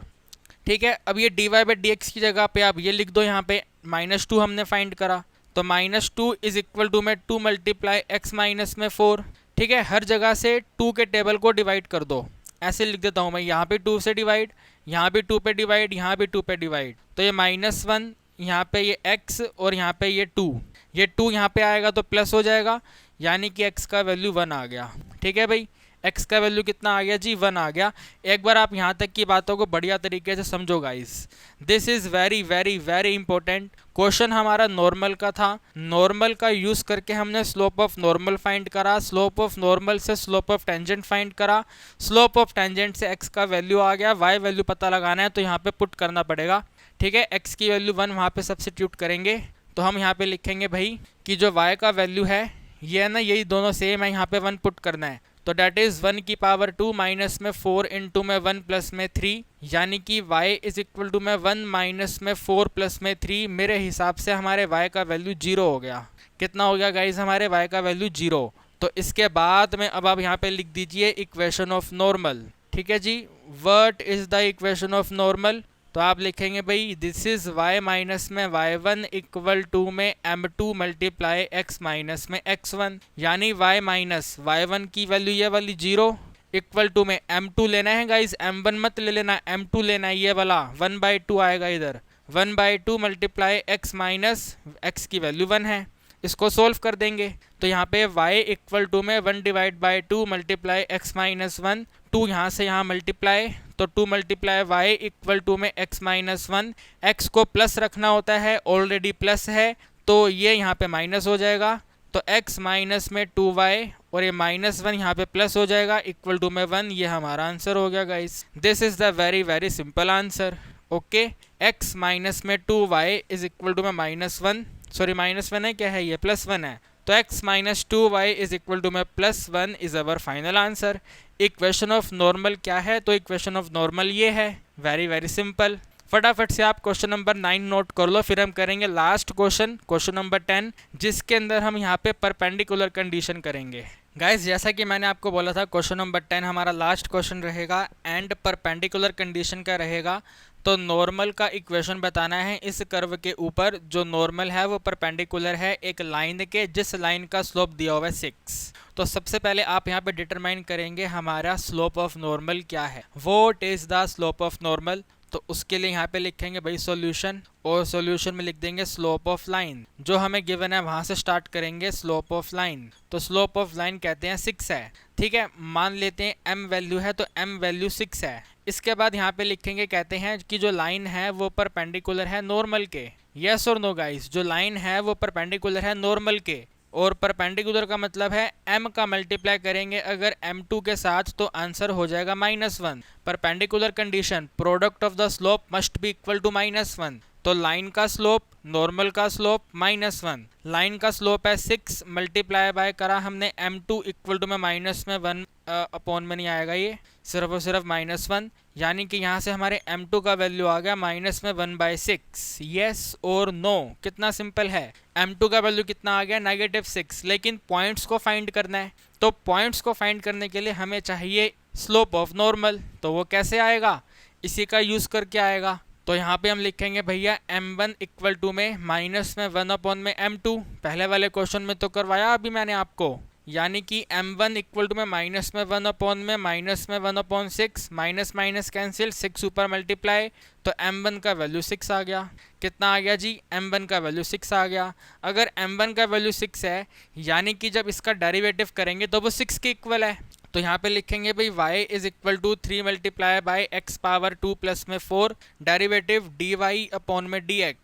ठीक है, अब ये dy/dx की जगह पे आप ये लिख दो, यहाँ पे -2 हमने फाइंड करा, तो -2 इज इक्वल टू में 2 मल्टीप्लाई x माइनस में 4। ठीक है, हर जगह से 2 के टेबल को डिवाइड कर दो, ऐसे लिख देता हूँ मैं, यहाँ पे 2 से डिवाइड, यहाँ भी 2 पे डिवाइड, यहाँ भी 2 पे डिवाइड। तो ये -1, यहाँ पे ये x और यहाँ पे ये 2, ये 2 यहाँ पे आएगा तो प्लस हो जाएगा, यानी कि x का वैल्यू 1 आ गया। ठीक है भाई, x का वैल्यू कितना आ गया जी, 1 आ गया। एक बार आप यहाँ तक की बातों को बढ़िया तरीके से समझो guys, this is very very very important. Question हमारा नॉर्मल का था, नॉर्मल का यूज करके हमने स्लोप ऑफ नॉर्मल फाइंड करा, स्लोप ऑफ नॉर्मल से स्लोप ऑफ टेंजेंट फाइंड करा, स्लोप ऑफ टेंजेंट से x का वैल्यू आ गया, y वैल्यू पता लगाना है तो यहाँ पे पुट करना पड़ेगा। ठीक है, x की वैल्यू 1 वहाँ पे सब्स्टिट्यूट करेंगे, तो हम यहाँ पे लिखेंगे भाई कि जो y का वैल्यू है ये है ना, यही दोनों सेम है, यहाँ पे 1 पुट करना है। तो डेट इज 1 की पावर 2 माइनस में 4 इंटू में 1 प्लस में 3, यानी कि y इज इक्वल टू में 1 माइनस में 4 प्लस में 3। मेरे हिसाब से हमारे y का वैल्यू 0 हो गया। कितना हो गया गाइज, हमारे y का वैल्यू 0। तो इसके बाद में अब आप यहाँ पे लिख दीजिए इक्वेशन ऑफ नॉर्मल। ठीक है जी, what is the equation of normal. तो आप लिखेंगे भाई दिस इज y माइनस में y1 इक्वल टू में m2 मल्टीप्लाई x माइनस में x1, यानी y माइनस y1 की वैल्यू ये वाली 0 इक्वल टू में m2 लेना है गाइज, m1 मत ले लेना, m2 लेना है, ये वाला 1/2 आएगा इधर, 1/2 मल्टीप्लाई x माइनस x की वैल्यू 1 है। इसको सोल्व कर देंगे तो यहाँ पे y इक्वल टू में 1/2 मल्टीप्लाई x माइनस 1, 2 यहाँ से यहाँ मल्टीप्लाई, तो 2 मल्टीप्लाई y इक्वल टू में x माइनस 1। x को प्लस रखना होता है, ऑलरेडी प्लस है तो ये यहाँ पे माइनस हो जाएगा, तो x माइनस में 2y और ये -1 यहाँ पे प्लस हो जाएगा इक्वल टू में 1। ये हमारा आंसर हो गया guys, this is the very very simple answer. Okay, x minus में 2y इज इक्वल टू में -1, सॉरी -1 है, क्या है ये, +1 है, तो x minus 2y is equal to में +1 is our final answer. Equation of normal क्या है, तो इक्वेशन ऑफ नॉर्मल ये है, वेरी वेरी सिंपल। फटाफट से आप क्वेश्चन नंबर 9 नोट कर लो, फिर हम करेंगे लास्ट क्वेश्चन, क्वेश्चन नंबर 10, जिसके अंदर हम यहाँ पे परपेंडिकुलर कंडीशन करेंगे। गाइस जैसा कि मैंने आपको बोला था क्वेश्चन नंबर 10 हमारा लास्ट क्वेश्चन रहेगा एंड परपेंडिकुलर कंडीशन का रहेगा। तो नॉर्मल का इक्वेशन बताना है इस कर्व के ऊपर, जो नॉर्मल है वो परपेंडिकुलर है एक लाइन के, जिस लाइन का स्लोप दिया हुआ है 6। तो सबसे पहले आप यहाँ पे डिटरमाइन करेंगे हमारा स्लोप ऑफ नॉर्मल क्या है, what is the slope of normal. तो उसके लिए यहाँ पे लिखेंगे भाई सॉल्यूशन, और सॉल्यूशन में लिख देंगे स्लोप ऑफ लाइन, जो हमें गिवन है वहां से स्टार्ट करेंगे स्लोप ऑफ लाइन। तो स्लोप ऑफ लाइन कहते हैं 6 है, ठीक है, मान लेते हैं m वैल्यू है तो m वैल्यू 6 है। इसके बाद यहाँ पे लिखेंगे, कहते हैं कि जो लाइन है वो परपेंडिकुलर है नॉर्मल के। यस और नो गाइस, जो लाइन है वो परपेंडिकुलर है नॉर्मल के। और परपेंडिकुलर का मतलब है m का मल्टीप्लाई करेंगे अगर m2 के साथ तो आंसर हो जाएगा -1। Perpendicular condition, product of the slope must be equal to -1। तो लाइन का स्लोप, नॉर्मल का स्लोप -1। लाइन का स्लोप है 6 मल्टीप्लाई बाय करा हमने m2 इक्वल टू में माइनस में 1 अपॉन में नहीं आएगा, ये सिर्फ और सिर्फ -1, यानी कि यहाँ से हमारे m2 का वैल्यू आ गया -1/6। यस और नो, कितना सिंपल है। m2 का वैल्यू कितना आ गया, -6। लेकिन पॉइंट्स को फाइंड करना है, तो पॉइंट्स को फाइंड करने के लिए हमें चाहिए स्लोप ऑफ नॉर्मल। तो वो कैसे आएगा, इसी का यूज करके आएगा। तो यहाँ पे हम लिखेंगे भैया m1 इक्वल टू में -1 अपॉन में m2। पहले वाले क्वेश्चन में तो करवाया अभी मैंने आपको, यानी कि m1 इक्वल टू में -1 अपॉन में -1/6, माइनस माइनस कैंसिल, 6 ऊपर मल्टीप्लाई, तो m1 का वैल्यू 6 आ गया। कितना आ गया जी, m1 का वैल्यू 6 आ गया। अगर m1 का वैल्यू 6 है, यानी कि जब इसका डेरिवेटिव करेंगे तो वो 6 के इक्वल है। तो यहाँ पे लिखेंगे भाई y is equal to 3 multiply by x power 2 plus में 4 डेरिवेटिव dy अपॉन में dx।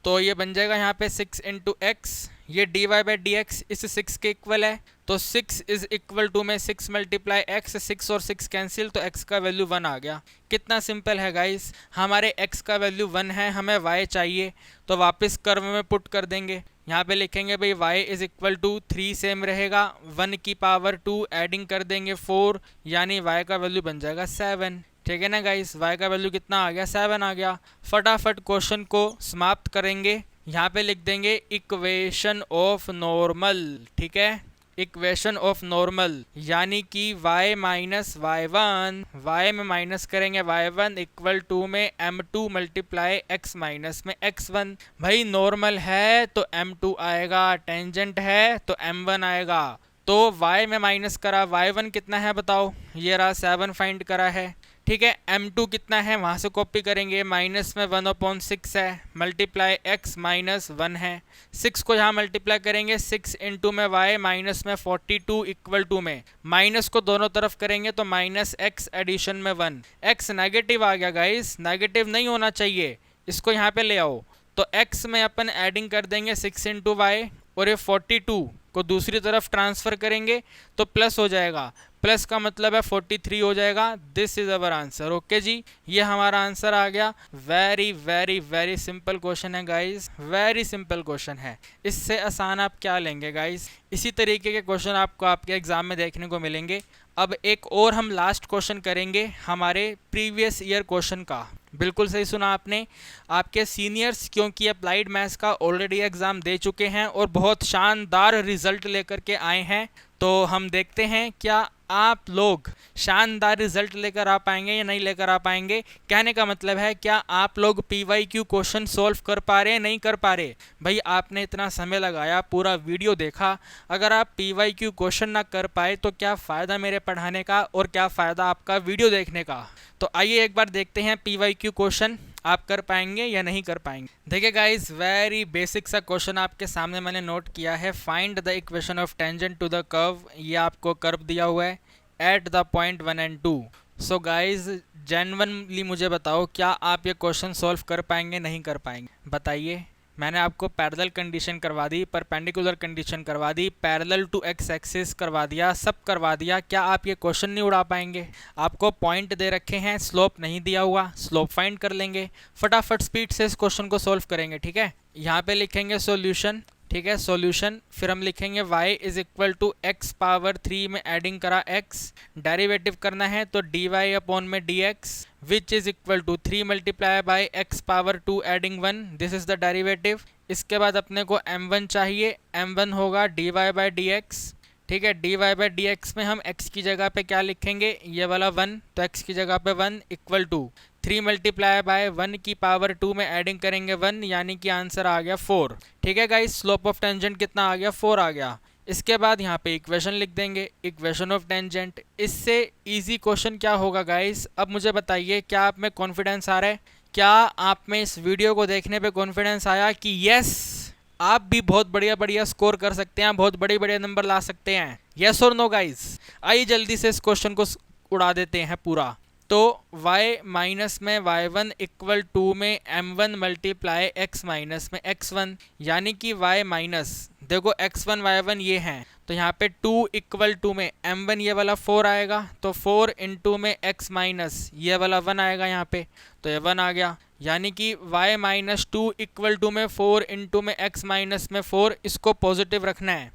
तो ये बन जाएगा यहाँ पे 6 इंटू एक्स, ये dy बाई डी एक्स इस 6 के इक्वल है। तो 6 इज इक्वल टू में 6 मल्टीप्लाई x, 6 और 6 कैंसिल, तो x का वैल्यू 1 आ गया। कितना सिंपल है गाइस, हमारे x का वैल्यू 1 है, हमें y चाहिए, तो वापस कर्व में पुट कर देंगे। यहाँ पे लिखेंगे भाई y is equal to 3 same रहेगा, 1 की पावर 2 एडिंग कर देंगे 4, यानी y का वैल्यू बन जाएगा 7। ठीक है ना गाइस, y का वैल्यू कितना आ गया, 7 आ गया। फटाफट क्वेश्चन को समाप्त करेंगे। यहाँ पे लिख देंगे इक्वेशन ऑफ नॉर्मल। ठीक है, इक्वेशन ऑफ नॉर्मल, यानी कि y माइनस y1, y में माइनस करेंगे y1 इक्वल टू में m2 मल्टीप्लाई x माइनस में x1। भाई नॉर्मल है तो m2 आएगा, टेंजेंट है तो m1 आएगा। तो y में माइनस करा, y1 कितना है बताओ, ये रहा 7 फाइंड करा है। ठीक है, m2 कितना है वहाँ से कॉपी करेंगे, माइनस में 1/6 है, मल्टीप्लाई x माइनस 1 है, 6 को यहाँ मल्टीप्लाई करेंगे, 6 इंटू में y माइनस में 42 इक्वल टू में माइनस को दोनों तरफ करेंगे तो माइनस x एडिशन में 1। x नेगेटिव आ गया गाइस, नेगेटिव नहीं होना चाहिए, इसको यहाँ पे ले आओ। तो x में अपन एडिंग कर देंगे 6 इंटू वाई, और ये 42 को दूसरी तरफ ट्रांसफर करेंगे तो प्लस हो जाएगा, प्लस का मतलब है 43 हो जाएगा। This is our answer. Okay जी, ये हमारा आंसर आ गया। Very very very simple question है गाइस, वेरी सिंपल क्वेश्चन है, इससे आसान आप क्या लेंगे गाइस। इसी तरीके के क्वेश्चन आपको आपके एग्जाम में देखने को मिलेंगे। अब एक और हम लास्ट क्वेश्चन करेंगे हमारे प्रीवियस ईयर क्वेश्चन का। बिल्कुल सही सुना आपने, आपके सीनियर्स क्योंकि अप्लाइड मैथ्स का ऑलरेडी एग्ज़ाम दे चुके हैं और बहुत शानदार रिजल्ट लेकर के आए हैं। तो हम देखते हैं क्या आप लोग शानदार रिजल्ट लेकर आ पाएंगे या नहीं लेकर आ पाएंगे। कहने का मतलब है क्या आप लोग PYQ क्वेश्चन सॉल्व कर पा रहे हैं, नहीं कर पा रहे। भाई आपने इतना समय लगाया, पूरा वीडियो देखा, अगर आप PYQ क्वेश्चन ना कर पाए तो क्या फ़ायदा मेरे पढ़ाने का और क्या फ़ायदा आपका वीडियो देखने का। तो आइए एक बार देखते हैं PYQ क्वेश्चन आप कर पाएंगे या नहीं कर पाएंगे। देखिए गाइस, वेरी बेसिक सा क्वेश्चन आपके सामने मैंने नोट किया है। Find the equation of tangent to the curve. ये आपको कर्व दिया हुआ है at the point 1 and 2। So guys genuinely मुझे बताओ क्या आप ये क्वेश्चन सॉल्व कर पाएंगे, नहीं कर पाएंगे, बताइए। मैंने आपको पैरेलल कंडीशन करवा दी, परपेंडिकुलर कंडीशन करवा दी, पैरेलल टू एक्स एक्सिस करवा दिया, सब करवा दिया। क्या आप ये क्वेश्चन नहीं उड़ा पाएंगे। आपको पॉइंट दे रखे हैं, स्लोप नहीं दिया हुआ, स्लोप फाइंड कर लेंगे। फटाफट स्पीड से इस क्वेश्चन को सॉल्व करेंगे। ठीक है, यहाँ पे लिखेंगे सॉल्यूशन। ठीक है, सॉल्यूशन, फिर हम लिखेंगे y is equal to x power 3 में एडिंग करा x, डेरिवेटिव करना है तो dy अपॉन में dx which is equal to 3 multiply by x power 2 adding 1, this is the derivative. इसके बाद अपने को m1 चाहिए, m1 होगा dy बाई dx। ठीक है, dy बाई dx में हम x की जगह पे क्या लिखेंगे, ये वाला 1, तो x की जगह पे 1 इक्वल टू 3 मल्टीप्लाई बाय 1 की पावर 2 में एडिंग करेंगे 1, यानी कि आंसर आ गया 4। ठीक है गाइस, स्लोप ऑफ टेंजेंट कितना आ गया, 4 आ गया। इसके बाद यहाँ पे इक्वेशन लिख देंगे, इक्वेशन ऑफ टेंजेंट। इससे इजी क्वेश्चन क्या होगा गाइस, अब मुझे बताइए क्या आप में कॉन्फिडेंस आ रहा है, क्या आप में इस वीडियो को देखने पे कॉन्फिडेंस आया कि यस आप भी बहुत बढ़िया बढ़िया स्कोर कर सकते हैं, बहुत बड़े बड़े नंबर ला सकते हैं। यस और नो गाइस। आइए जल्दी से इस क्वेश्चन को उड़ा देते हैं पूरा। तो y माइनस में y1 इक्वल टू में m1 मल्टीप्लाई x माइनस में x1, यानी कि y माइनस, देखो x1 y1 ये हैं, तो यहाँ पे 2 इक्वल टू में m1 ये वाला 4 आएगा, तो 4 इंटू में x माइनस ये वाला 1 आएगा यहाँ पे, तो ये 1 आ गया, यानी कि y माइनस 2 इक्वल टू में 4 इंटू में x माइनस में 4, इसको पॉजिटिव रखना है,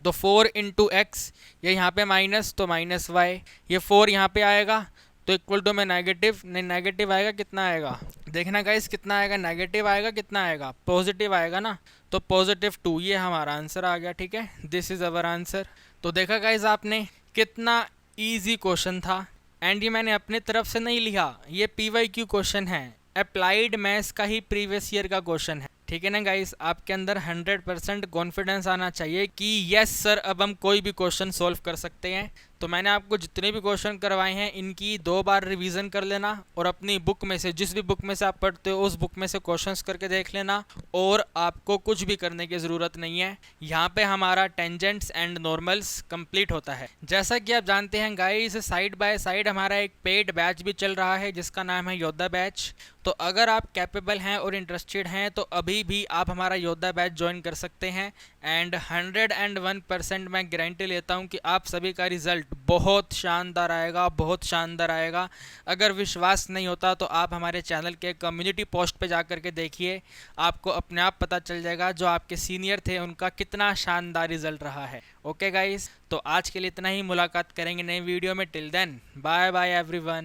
तो 4 इंटू एक्स, ये यहाँ पे माइनस, तो माइनस वाई, ये 4 यहाँ पे आएगा, तो इक्वल टू में नेगेटिव, नहीं नेगेटिव आएगा, कितना आएगा देखना गाइस, कितना आएगा, नेगेटिव आएगा, कितना आएगा, पॉजिटिव आएगा ना, तो पॉजिटिव 2, ये हमारा आंसर आ गया। ठीक है, दिस इज़ अवर आंसर। तो देखा गाइस आपने कितना ईजी क्वेश्चन था, एंड ये मैंने अपने तरफ से नहीं लिखा, ये PYQ क्वेश्चन है, अप्लाइड मैथ्स का ही प्रीवियस ईयर का क्वेश्चन है। ठीक है ना गाइस, आपके अंदर 100% कॉन्फिडेंस आना चाहिए कि यस सर अब हम कोई भी क्वेश्चन सॉल्व कर सकते हैं। तो मैंने आपको जितने भी क्वेश्चन करवाए हैं इनकी 2 बार रिवीजन कर लेना, और अपनी बुक में से, जिस भी बुक में से आप पढ़ते हो उस बुक में से क्वेश्चंस करके देख लेना, और आपको कुछ भी करने की ज़रूरत नहीं है। यहाँ पे हमारा टेंजेंट्स एंड नॉर्मल्स कंप्लीट होता है। जैसा कि आप जानते हैं गाइस, साइड बाय साइड हमारा एक पेड बैच भी चल रहा है जिसका नाम है योद्धा बैच। तो अगर आप कैपेबल हैं और इंटरेस्टेड हैं तो अभी भी आप हमारा योद्धा बैच ज्वाइन कर सकते हैं, एंड 101% मैं गारंटी लेता हूं कि आप सभी का रिजल्ट बहुत शानदार आएगा, बहुत शानदार आएगा। अगर विश्वास नहीं होता तो आप हमारे चैनल के कम्युनिटी पोस्ट पे जा कर के देखिए, आपको अपने आप पता चल जाएगा जो आपके सीनियर थे उनका कितना शानदार रिजल्ट रहा है। ओके गाइस, तो आज के लिए इतना ही, मुलाकात करेंगे नई वीडियो में। Till then bye bye everyone.